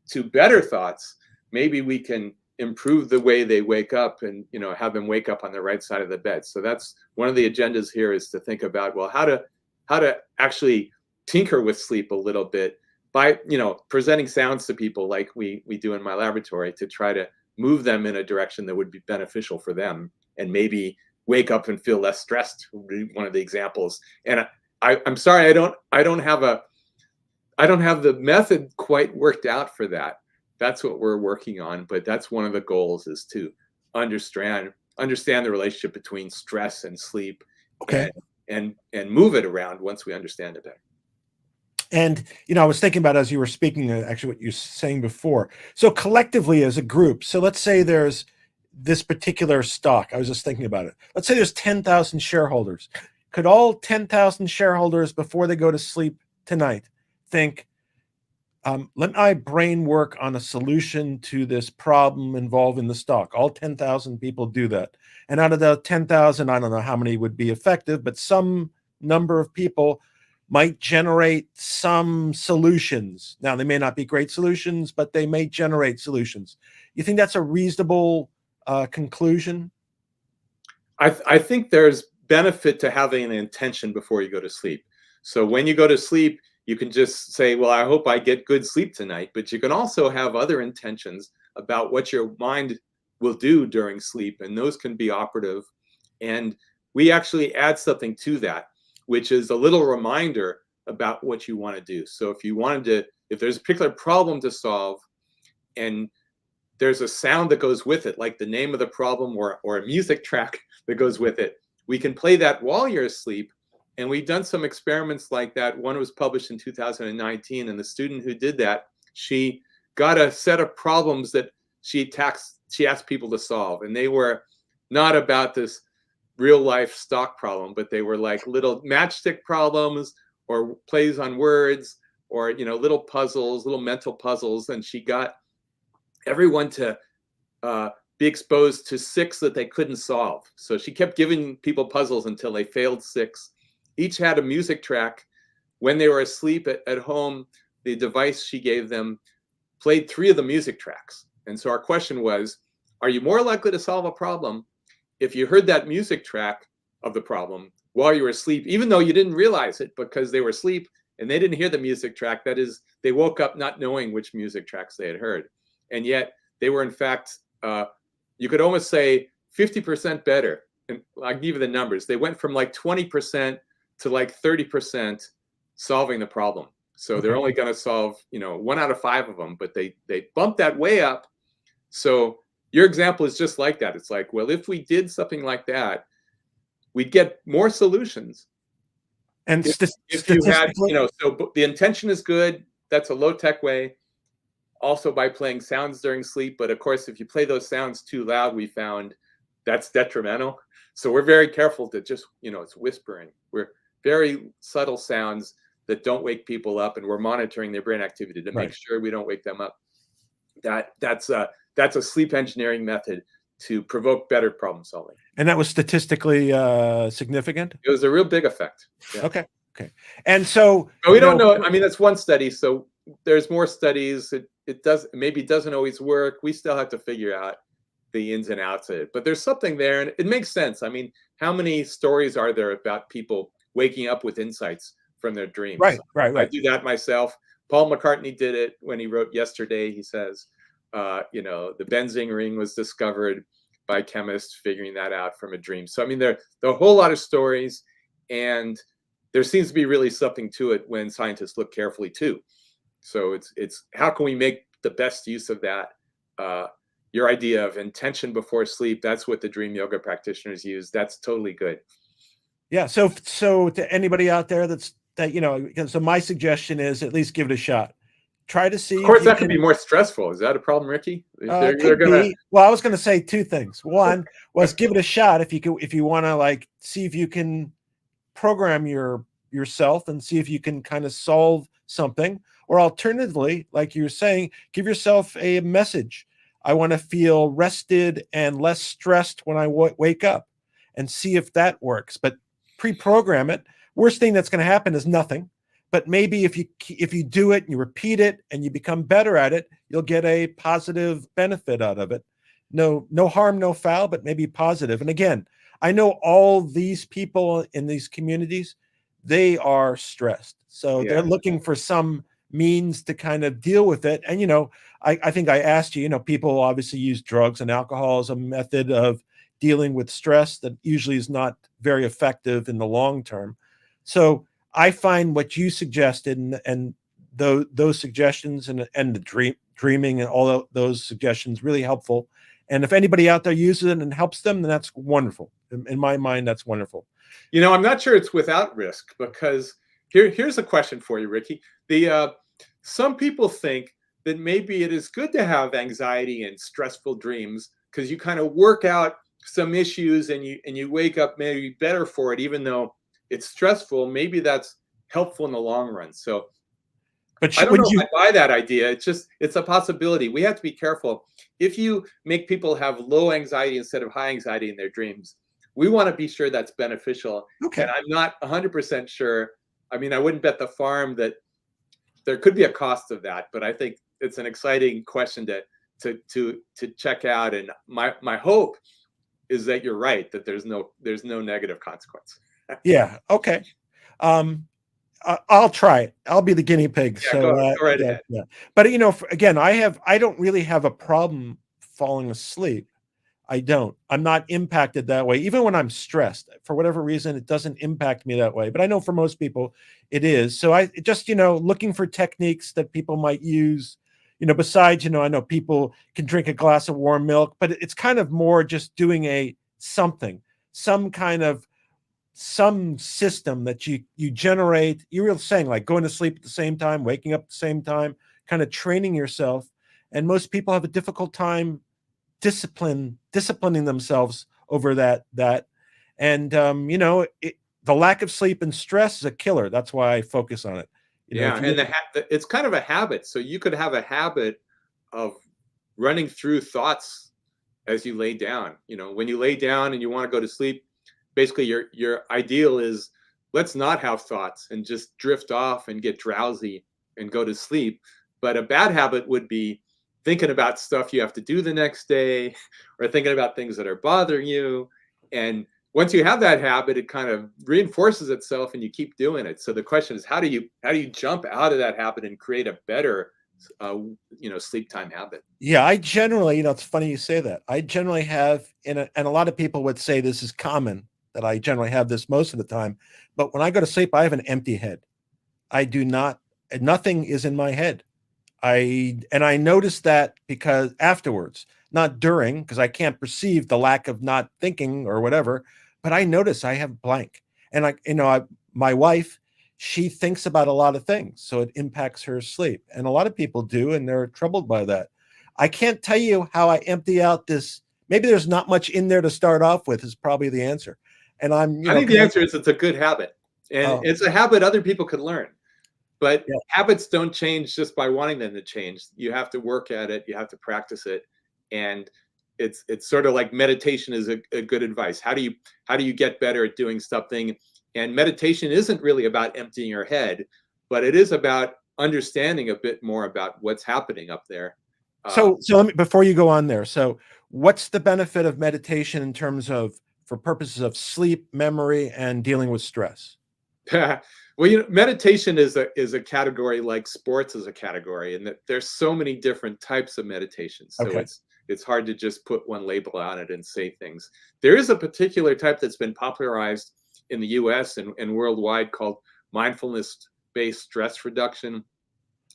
to better thoughts, maybe we can improve the way they wake up, and have them wake up on the right side of the bed. So that's one of the agendas here, is to think about, well, how to actually tinker with sleep a little bit by presenting sounds to people like we do in my laboratory, to try to move them in a direction that would be beneficial for them, and maybe wake up and feel less stressed. One of the examples. And I'm sorry, I don't have the method quite worked out for that. That's what we're working on, but that's one of the goals, is to understand the relationship between stress and sleep, okay, and move it around once we understand it better. And, I was thinking about, as you were speaking, actually what you were saying before. So collectively as a group, so let's say there's this particular stock. I was just thinking about it. Let's say there's 10,000 shareholders. Could all 10,000 shareholders, before they go to sleep tonight, think, let my brain work on a solution to this problem involving the stock? All 10,000 people do that. And out of the 10,000, I don't know how many would be effective, but some number of people might generate some solutions. Now, they may not be great solutions, but they may generate solutions. You think that's a reasonable conclusion? I think there's benefit to having an intention before you go to sleep. So when you go to sleep, you can just say, well, I hope I get good sleep tonight. But you can also have other intentions about what your mind will do during sleep, and those can be operative. And we actually add something to that, which is a little reminder about what you want to do. So if there's a particular problem to solve, and there's a sound that goes with it, like the name of the problem, or a music track that goes with it, we can play that while you're asleep. And we've done some experiments like that. One was published in 2019, and the student who did that, she got a set of problems that she asked people to solve, and they were not about this real life stock problem, but they were like little matchstick problems, or plays on words, or little puzzles, little mental puzzles. And she got everyone to be exposed to 6 that they couldn't solve. So she kept giving people puzzles until they failed 6. Each had a music track. When they were asleep at home, the device she gave them played 3 of the music tracks. And so our question was, are you more likely to solve a problem if you heard that music track of the problem while you were asleep, even though you didn't realize it because they were asleep and they didn't hear the music track? That is, they woke up not knowing which music tracks they had heard. And yet they were, in fact, you could almost say 50% better. And I'll give you the numbers. They went from like 20% to like 30% solving the problem. So they're only going to solve, 1 out of 5 of them, but they bumped that way up. So your example is just like that. It's like, well, if we did something like that, we'd get more solutions. And if you had, so the intention is good. That's a low-tech way. Also by playing sounds during sleep. But of course, if you play those sounds too loud, we found that's detrimental. So we're very careful to just, it's whispering. We're very subtle sounds that don't wake people up, and we're monitoring their brain activity to make sure we don't wake them up. That's that's a sleep engineering method to provoke better problem solving. And that was statistically significant? It was a real big effect. Yeah. Okay. Okay. And so, But we don't know. I mean, that's one study. So there's more studies. It doesn't always work. We still have to figure out the ins and outs of it. But there's something there, and it makes sense. I mean, how many stories are there about people waking up with insights from their dreams? Right. I do that myself. Paul McCartney did it when he wrote Yesterday. He says, the benzene ring was discovered by chemists figuring that out from a dream. So I mean, there are a whole lot of stories, and there seems to be really something to it when scientists look carefully too. So it's how can we make the best use of that? Your idea of intention before sleep, that's what the dream yoga practitioners use. That's totally good. Yeah. So to anybody out there so my suggestion is at least give it a shot. Try to see. Of course, that could be more stressful. Is that a problem, Ricky? Could be. Well, I was going to say two things. One was give it a shot if you want to like see if you can program yourself and see if you can kind of solve something, or alternatively, like you were saying, give yourself a message. I want to feel rested and less stressed when I wake up, and see if that works. But pre-program it. Worst thing that's going to happen is nothing. But maybe if you do it and you repeat it and you become better at it, you'll get a positive benefit out of it. No harm, no foul, but maybe positive. And again, I know all these people in these communities, they are stressed. So they're looking for some means to kind of deal with it. And, I think I asked you, people obviously use drugs and alcohol as a method of dealing with stress that usually is not very effective in the long term. So I find what you suggested and those suggestions and the dreaming and all those suggestions really helpful. And if anybody out there uses it and helps them, then that's wonderful. In my mind, that's wonderful. I'm not sure it's without risk, because here's a question for you, Ricky. Some people think that maybe it is good to have anxiety and stressful dreams because you kind of work out some issues and you wake up maybe better for it, even though it's stressful. Maybe that's helpful in the long run. So but I don't know if I buy that idea. It's a possibility. We have to be careful. If you make people have low anxiety instead of high anxiety in their dreams, we want to be sure that's beneficial. Okay. And I'm not 100% sure. I mean, I wouldn't bet the farm that there could be a cost of that, but I think it's an exciting question to check out. And my hope is that you're right, that there's no negative consequence. Yeah. Okay. I'll try it. I'll be the guinea pig. Yeah, go right ahead. Yeah. But again, I don't really have a problem falling asleep. I don't. I'm not impacted that way. Even when I'm stressed, for whatever reason, it doesn't impact me that way. But I know for most people, it is. So I just, looking for techniques that people might use. Besides, I know people can drink a glass of warm milk, but it's kind of more just doing some system that you generate. You were saying like going to sleep at the same time, waking up at the same time, kind of training yourself. And most people have a difficult time disciplining themselves over that. And the lack of sleep and stress is a killer. That's why I focus on it. And it's kind of a habit. So you could have a habit of running through thoughts as you lay down. When you lay down and you want to go to sleep, basically your ideal is let's not have thoughts and just drift off and get drowsy and go to sleep. But a bad habit would be thinking about stuff you have to do the next day, or thinking about things that are bothering you. And once you have that habit, it kind of reinforces itself and you keep doing it. So the question is, how do you jump out of that habit and create a better sleep time habit? Yeah, I generally, it's funny you say that. I generally have, and a lot of people would say this is common, that I generally have this most of the time. But when I go to sleep, I have an empty head. Nothing is in my head. I noticed that because afterwards, not during, because I can't perceive the lack of not thinking or whatever, but I notice I have blank. And my wife, she thinks about a lot of things, so it impacts her sleep. And a lot of people do, and they're troubled by that. I can't tell you how I empty out this. Maybe there's not much in there to start off with is probably the answer. And I think the answer is it's a good habit. And it's a habit other people could learn. But habits don't change just by wanting them to change. You have to work at it. You have to practice it. And it's sort of like meditation is a good advice. How do you get better at doing something? And meditation isn't really about emptying your head, but it is about understanding a bit more about what's happening up there. So let me, before you go on there, so what's the benefit of meditation in terms of, for purposes of sleep, memory, and dealing with stress? Well, meditation is a category like sports is a category, and that there's so many different types of meditation. So Okay. it's hard to just put one label on it and say things. There is a particular type that's been popularized in the US and worldwide called mindfulness-based stress reduction.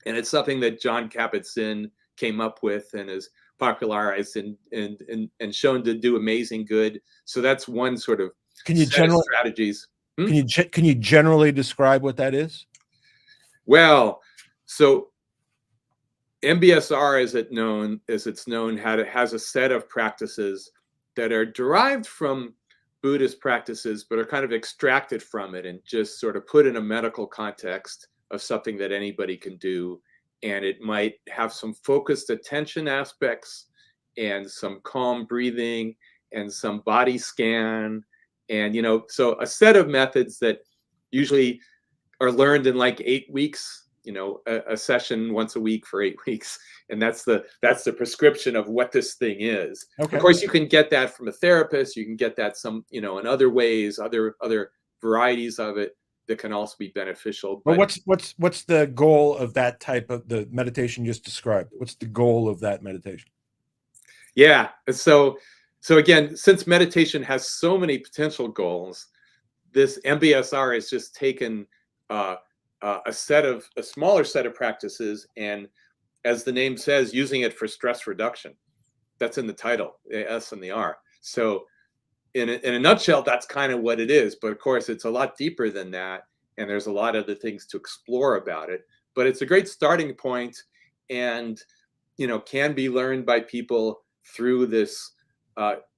And it's something that John Kabat-Zinn came up with and is popularized and shown to do amazing good. So that's one sort of Can you set of generally strategies. can you generally describe what that is? Well, so MBSR, as it's known, has a set of practices that are derived from Buddhist practices, but are kind of extracted from it and just sort of put in a medical context of something that anybody can do. And it might have some focused attention aspects and some calm breathing and some body scan. And, so a set of methods that usually are learned in like 8 weeks, a session once a week for 8 weeks. And that's the prescription of what this thing is. Okay. Of course, you can get that from a therapist. You can get that in other ways, other varieties of it that can also be beneficial. But what's the goal of that type of the meditation you just described? What's the goal of that meditation? Yeah. So again, since meditation has so many potential goals, this MBSR has just taken a smaller set of practices, and as the name says, using it for stress reduction. That's in the title, the S and the R. So in a nutshell, that's kind of what it is. But of course, it's a lot deeper than that, and there's a lot of other things to explore about it. But it's a great starting point, and can be learned by people through this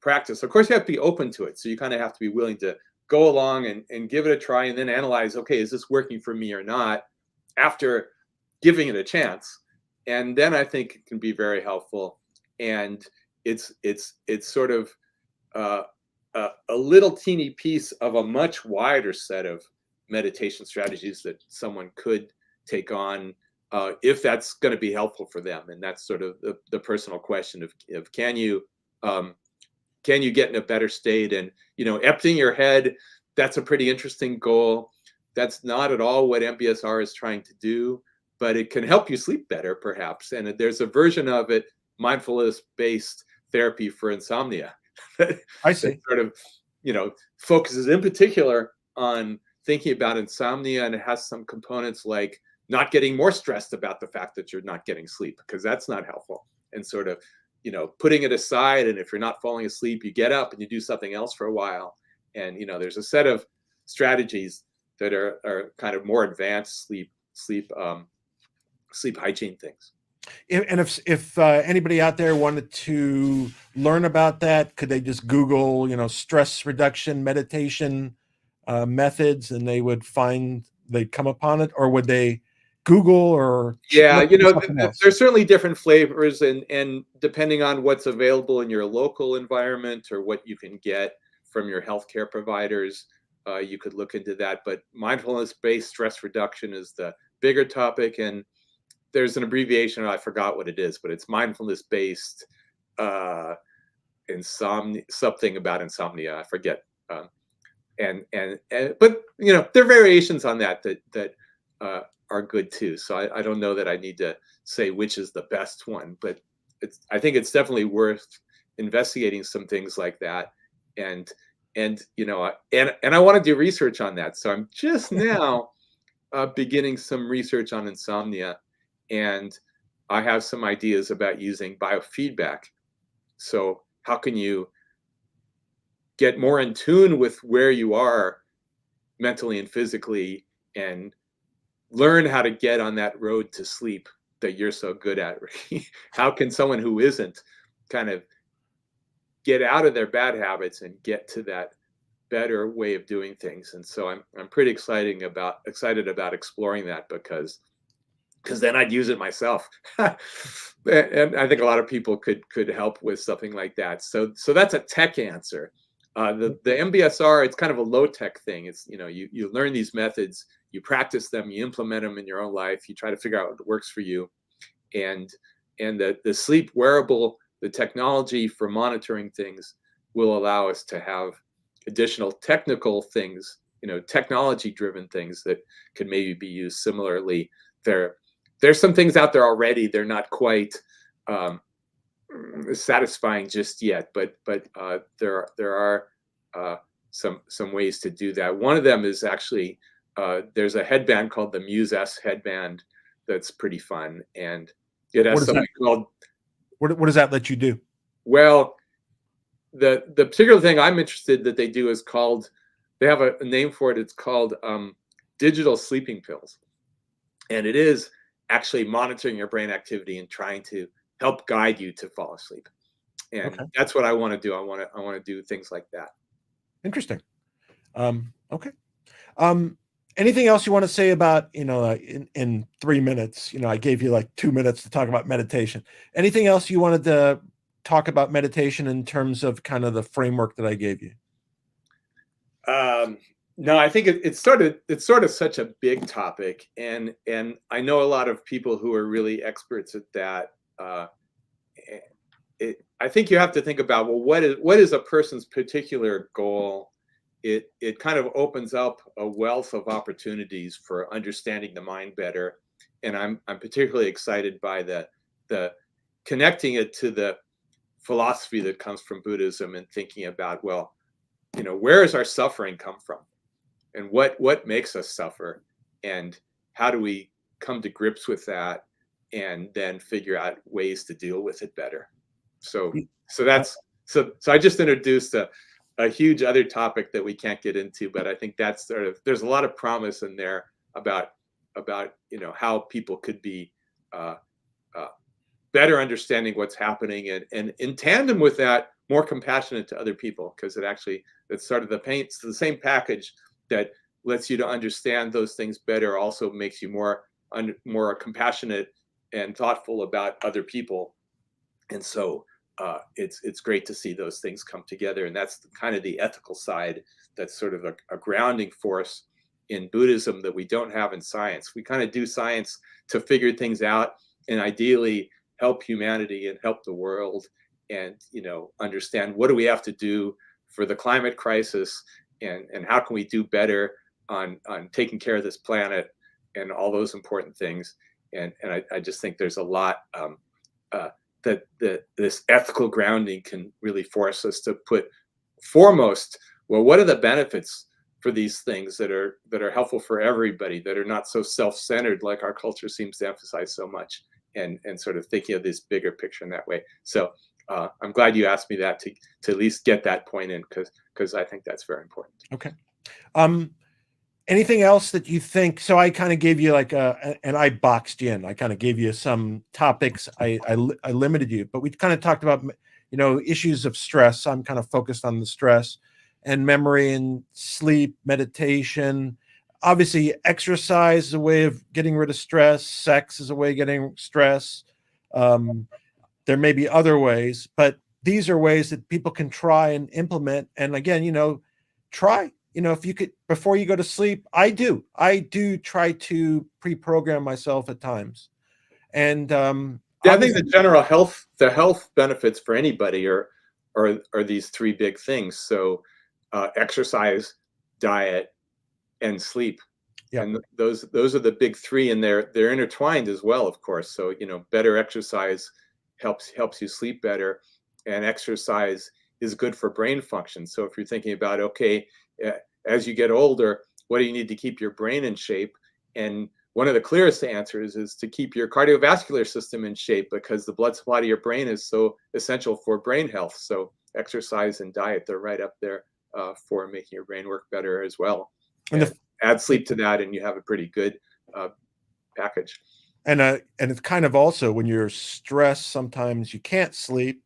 practice. Of course, you have to be open to it. So you kind of have to be willing to go along and give it a try, and then analyze, okay, is this working for me or not, after giving it a chance. And then I think it can be very helpful. And it's sort of a little teeny piece of a much wider set of meditation strategies that someone could take on if that's going to be helpful for them. And that's sort of the personal question of can you get in a better state? And emptying your head, that's a pretty interesting goal. That's not at all what MBSR is trying to do, but it can help you sleep better, perhaps. And there's a version of it, mindfulness-based therapy for insomnia. I see. That sort of, focuses in particular on thinking about insomnia, and it has some components like not getting more stressed about the fact that you're not getting sleep, because that's not helpful. And sort of, putting it aside. And if you're not falling asleep, you get up and you do something else for a while. And, there's a set of strategies that are kind of more advanced sleep hygiene things. And if anybody out there wanted to learn about that, could they just Google, stress reduction meditation methods, and they'd come upon it? Or would they Google or Yeah, something else? there's certainly different flavors, and depending on what's available in your local environment or what you can get from your healthcare providers, you could look into that. But mindfulness-based stress reduction is the bigger topic, and there's an abbreviation. I forgot what it is, but it's mindfulness-based insomnia, something about insomnia. I forget. But there are variations on that are good too. So I don't know that I need to say which is the best one, but I think it's definitely worth investigating some things like that. And I want to do research on that. So I'm just now beginning some research on insomnia, and I have some ideas about using biofeedback. So how can you get more in tune with where you are mentally and physically, and learn how to get on that road to sleep that you're so good at? How can someone who isn't kind of get out of their bad habits and get to that better way of doing things? And so I'm pretty excited about exploring that, because because then I'd use it myself. And I think a lot of people could help with something like that. So that's a tech answer. The MBSR, it's kind of a low tech thing. It's, you learn these methods, you practice them, you implement them in your own life, you try to figure out what works for you. And the sleep wearable, the technology for monitoring things will allow us to have additional technical things, technology driven things that could maybe be used similarly. There's some things out there already. They're not quite satisfying just yet, but there are some ways to do that. One of them is actually there's a headband called the Muse S headband that's pretty fun, and it has something called. What does that let you do? Well, the particular thing I'm interested that they do is called. They have a name for it. It's called digital sleeping pills, and it is actually monitoring your brain activity and trying to help guide you to fall asleep. And that's what I want to do. I want to do things like that. Interesting. Okay. Anything else you want to say about, in 3 minutes, I gave you like 2 minutes to talk about meditation. Anything else you wanted to talk about meditation in terms of kind of the framework that I gave you? No, I think it's sort of such a big topic, and I know a lot of people who are really experts at that. I think you have to think about, well, what is a person's particular goal? It kind of opens up a wealth of opportunities for understanding the mind better, and I'm particularly excited by the connecting it to the philosophy that comes from Buddhism and thinking about, well, where does our suffering come from, and what makes us suffer, and how do we come to grips with that, and then figure out ways to deal with it better. So I just introduced a huge other topic that we can't get into, but I think that's there's a lot of promise in there about how people could be better understanding what's happening, and in tandem with that, more compassionate to other people, because it's sort of the same package that lets you to understand those things better, also makes you more compassionate and thoughtful about other people. And so it's great to see those things come together, and that's kind of the ethical side that's sort of a grounding force in Buddhism that we don't have in science. We kind of do science to figure things out and ideally help humanity and help the world, and understand what do we have to do for the climate crisis, and how can we do better on taking care of this planet and all those important things. And I just think there's a lot that this ethical grounding can really force us to put foremost, well, what are the benefits for these things that are helpful for everybody, that are not so self-centered like our culture seems to emphasize so much, and sort of thinking of this bigger picture in that way. So I'm glad you asked me that to at least get that point in, because I think that's very important. Okay. Anything else that you think? So I kind of gave you and I boxed you in. I kind of gave you some topics. I limited you, but we kind of talked about, issues of stress. I'm kind of focused on the stress and memory and sleep, meditation. Obviously, exercise is a way of getting rid of stress. Sex is a way of getting stress. There may be other ways, but these are ways that people can try and implement. And again, try. If you could, before you go to sleep, I do try to pre-program myself at times. And I think the health benefits for anybody are these three big things. So exercise, diet, and sleep. Yeah. And those are the big three, and they're intertwined as well, of course. So better exercise helps you sleep better, and exercise is good for brain function. So if you're thinking about, okay, as you get older, what do you need to keep your brain in shape? And one of the clearest answers is to keep your cardiovascular system in shape, because the blood supply to your brain is so essential for brain health. So exercise and diet, they're right up there for making your brain work better as well. And add sleep to that, and you have a pretty good package. And it's kind of also, when you're stressed, sometimes you can't sleep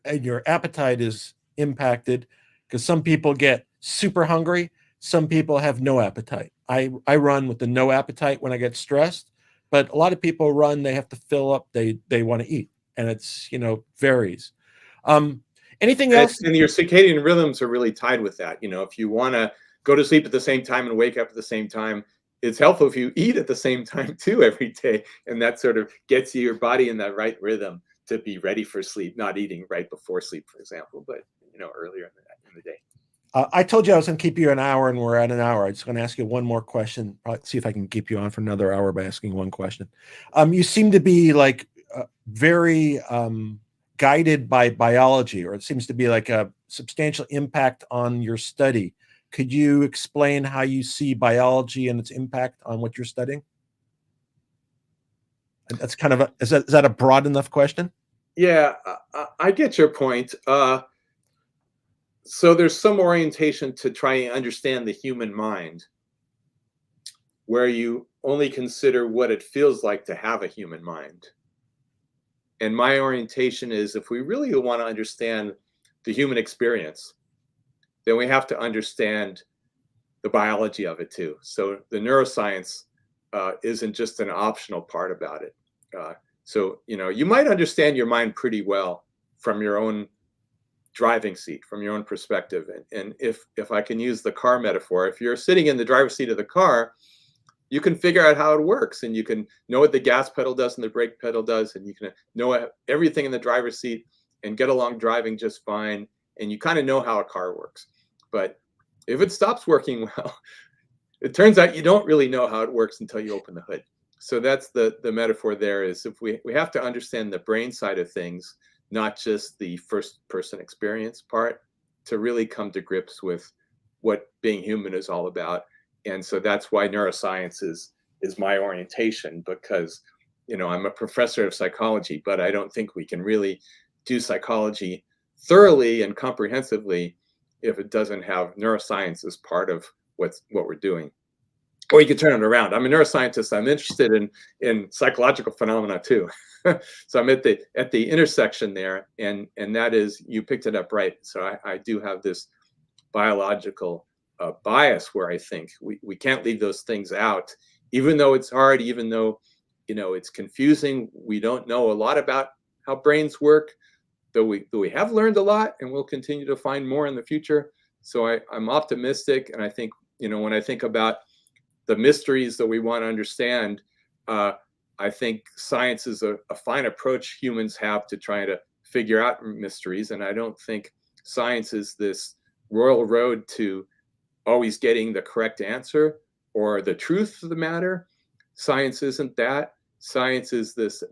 and your appetite is impacted, because some people get super hungry. Some people have no appetite. I run with the no appetite when I get stressed. but a lot of people run, they have to fill up, they want to eat, and it's, varies. Anything else? And your circadian rhythms are really tied with that. If you want to go to sleep at the same time and wake up at the same time, it's helpful if you eat at the same time too every day, and that sort of gets your body in that right rhythm to be ready for sleep. Not eating right before sleep, for example, but earlier in the day. I told you I was going to keep you an hour, and we're at an hour. I'm just going to ask you one more question. See if I can keep you on for another hour by asking one question. You seem to be like very guided by biology, or it seems to be like a substantial impact on your study. Could you explain how you see biology and its impact on what you're studying? And that's kind of is that a broad enough question? Yeah, I get your point. So there's some orientation to try and understand the human mind, where you only consider what it feels like to have a human mind. And my orientation is, if we really want to understand the human experience, then we have to understand the biology of it too. So the neuroscience isn't just an optional part about it. So you might understand your mind pretty well from your own driving seat, from your own perspective. And if I can use the car metaphor, if you're sitting in the driver's seat of the car, you can figure out how it works, and you can know what the gas pedal does and the brake pedal does, and you can know everything in the driver's seat and get along driving just fine. And you kind of know how a car works. But if it stops working well, it turns out you don't really know how it works until you open the hood. So that's the metaphor there, is if we have to understand the brain side of things, not just the first person experience part, to really come to grips with what being human is all about. And so that's why neuroscience is my orientation, because I'm a professor of psychology, but I don't think we can really do psychology thoroughly and comprehensively if it doesn't have neuroscience as part of what we're doing. Or you could turn it around. I'm a neuroscientist. I'm interested in psychological phenomena too. So I'm at the intersection there, and that is, you picked it up right. So I do have this biological bias where I think we can't leave those things out, even though it's hard, even though it's confusing. We don't know a lot about how brains work, though we have learned a lot, and we'll continue to find more in the future. So I'm optimistic, and I think when I think about the mysteries that we want to understand, I think science is a fine approach humans have to try to figure out mysteries, and I don't think science is this royal road to always getting the correct answer or the truth of the matter. Science isn't that. Science is this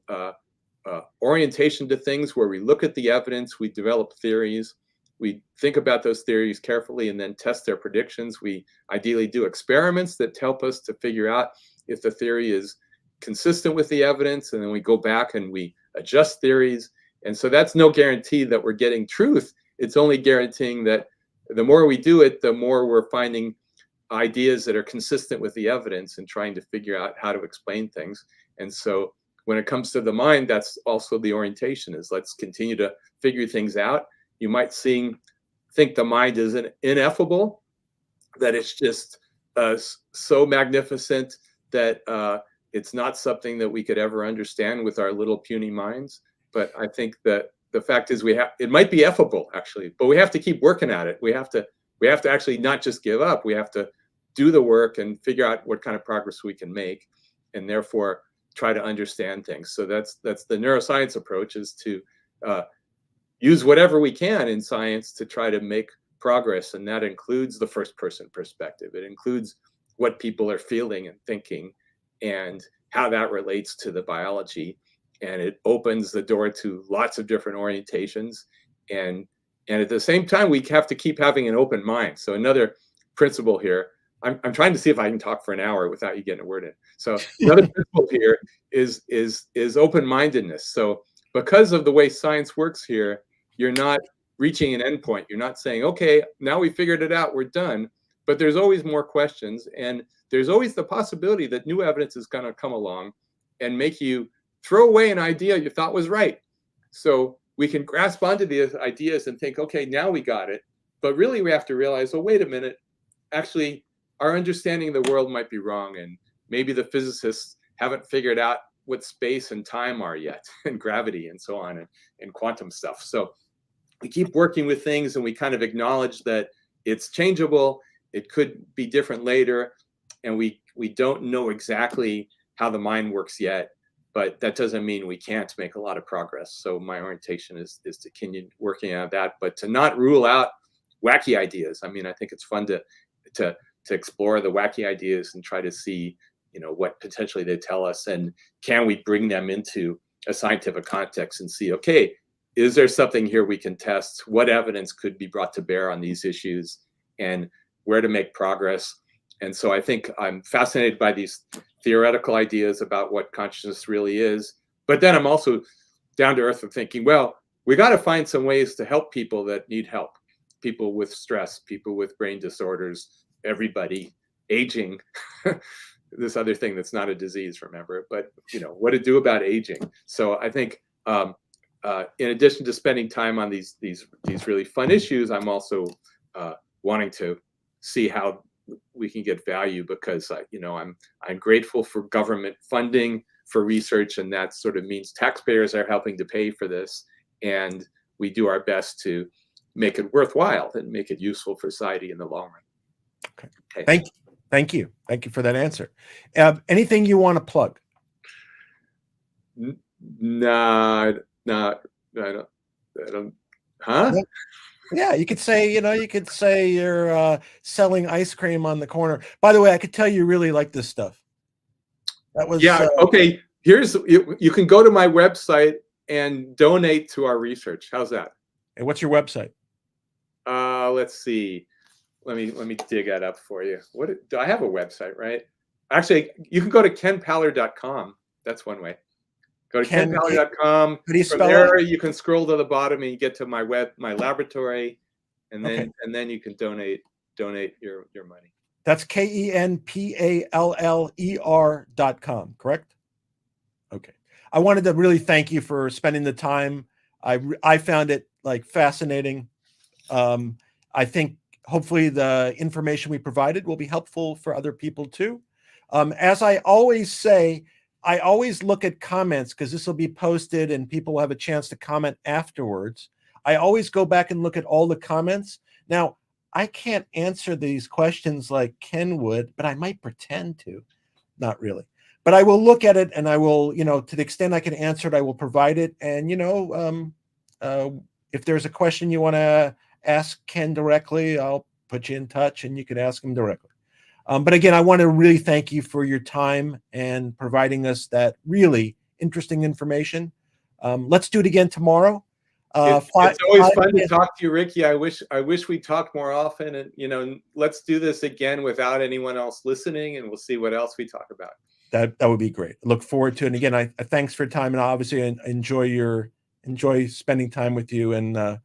orientation to things where we look at the evidence, we develop theories, we think about those theories carefully, and then test their predictions. We ideally do experiments that help us to figure out if the theory is consistent with the evidence, and then we go back and we adjust theories. And so that's no guarantee that we're getting truth. It's only guaranteeing that the more we do it, the more we're finding ideas that are consistent with the evidence and trying to figure out how to explain things. And so when it comes to the mind, that's also the orientation, is let's continue to figure things out. You might think the mind is ineffable, that it's just so magnificent that it's not something that we could ever understand with our little puny minds. But I think that the fact is it might be effable actually, but we have to keep working at it. We have to actually not just give up. We have to do the work and figure out what kind of progress we can make, and therefore try to understand things. So that's the neuroscience approach, is to use whatever we can in science to try to make progress. And that includes the first person perspective. It includes what people are feeling and thinking and how that relates to the biology. And it opens the door to lots of different orientations. And at the same time, we have to keep having an open mind. So another principle here, I'm trying to see if I can talk for an hour without you getting a word in. So another principle here is open-mindedness. So because of the way science works here, you're not reaching an endpoint. You're not saying, okay, now we figured it out, we're done. But there's always more questions, and there's always the possibility that new evidence is going to come along and make you throw away an idea you thought was right. So we can grasp onto these ideas and think, okay, now we got it. But really we have to realize, oh, wait a minute, actually our understanding of the world might be wrong, and maybe the physicists haven't figured out what space and time are yet, and gravity and so on, and quantum stuff. So we keep working with things, and we kind of acknowledge that it's changeable. It could be different later, and we don't know exactly how the mind works yet, but that doesn't mean we can't make a lot of progress. So my orientation is to continue working on that, but to not rule out wacky ideas. I mean, I think it's fun to explore the wacky ideas and try to see, you know, what potentially they tell us, and can we bring them into a scientific context and see, okay, is there something here we can test? What evidence could be brought to bear on these issues, and where to make progress? And so I think I'm fascinated by these theoretical ideas about what consciousness really is. But then I'm also down to earth and thinking, well, we got to find some ways to help people that need help. People with stress, people with brain disorders, everybody, aging, this other thing that's not a disease, remember, but you know, what to do about aging. So I think in addition to spending time on these really fun issues, I'm also wanting to see how we can get value, because you know, I'm grateful for government funding for research, and that sort of means taxpayers are helping to pay for this, and we do our best to make it worthwhile and make it useful for society in the long run. Okay. Thank you for that answer. Anything you want to plug? No, I don't. Huh? Yeah, you could say, you know, you're selling ice cream on the corner. By the way, I could tell you really like this stuff. That was okay. Here's you can go to my website and donate to our research. How's that? And what's your website? Let's see. Let me dig that up for you. Do I have a website, right? Actually, you can go to kenpowler.com. That's one way. Go to kenpowler.com. How do you From spell there, it? you can scroll to the bottom and you get to my laboratory, and then you can donate your money. That's KENPALLER.com, correct? Okay. I wanted to really thank you for spending the time. I found it like fascinating. I think hopefully the information we provided will be helpful for other people too. As I always say, I always look at comments, because this will be posted and people will have a chance to comment afterwards. I always go back and look at all the comments. Now, I can't answer these questions like Ken would, but I might pretend to. Not really. But I will look at it, and I will, you know, to the extent I can answer it, I will provide it. And, you know, if there's a question you want to ask Ken directly, I'll put you in touch and you can ask him directly. But again, I want to really thank you for your time and providing us that really interesting information. Let's do it again tomorrow. It's always fun to talk to you, Ricky. I wish we talked more often, and you know, let's do this again without anyone else listening, and we'll see what else we talk about. That would be great. Look forward to it. And again, I thanks for your time, and obviously enjoy spending time with you, and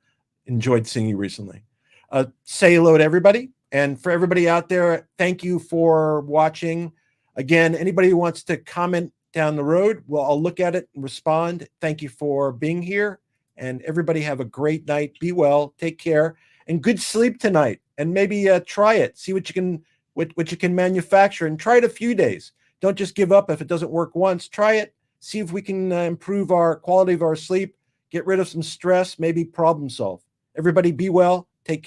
enjoyed seeing you recently. Say hello to everybody. And for everybody out there, thank you for watching. Again, anybody who wants to comment down the road, well, I'll look at it and respond. Thank you for being here. And everybody have a great night. Be well. Take care. And good sleep tonight. And maybe try it. See what you can manufacture, and try it a few days. Don't just give up if it doesn't work once. Try it. See if we can improve our quality of our sleep. Get rid of some stress. Maybe problem solve. Everybody be well. Take care.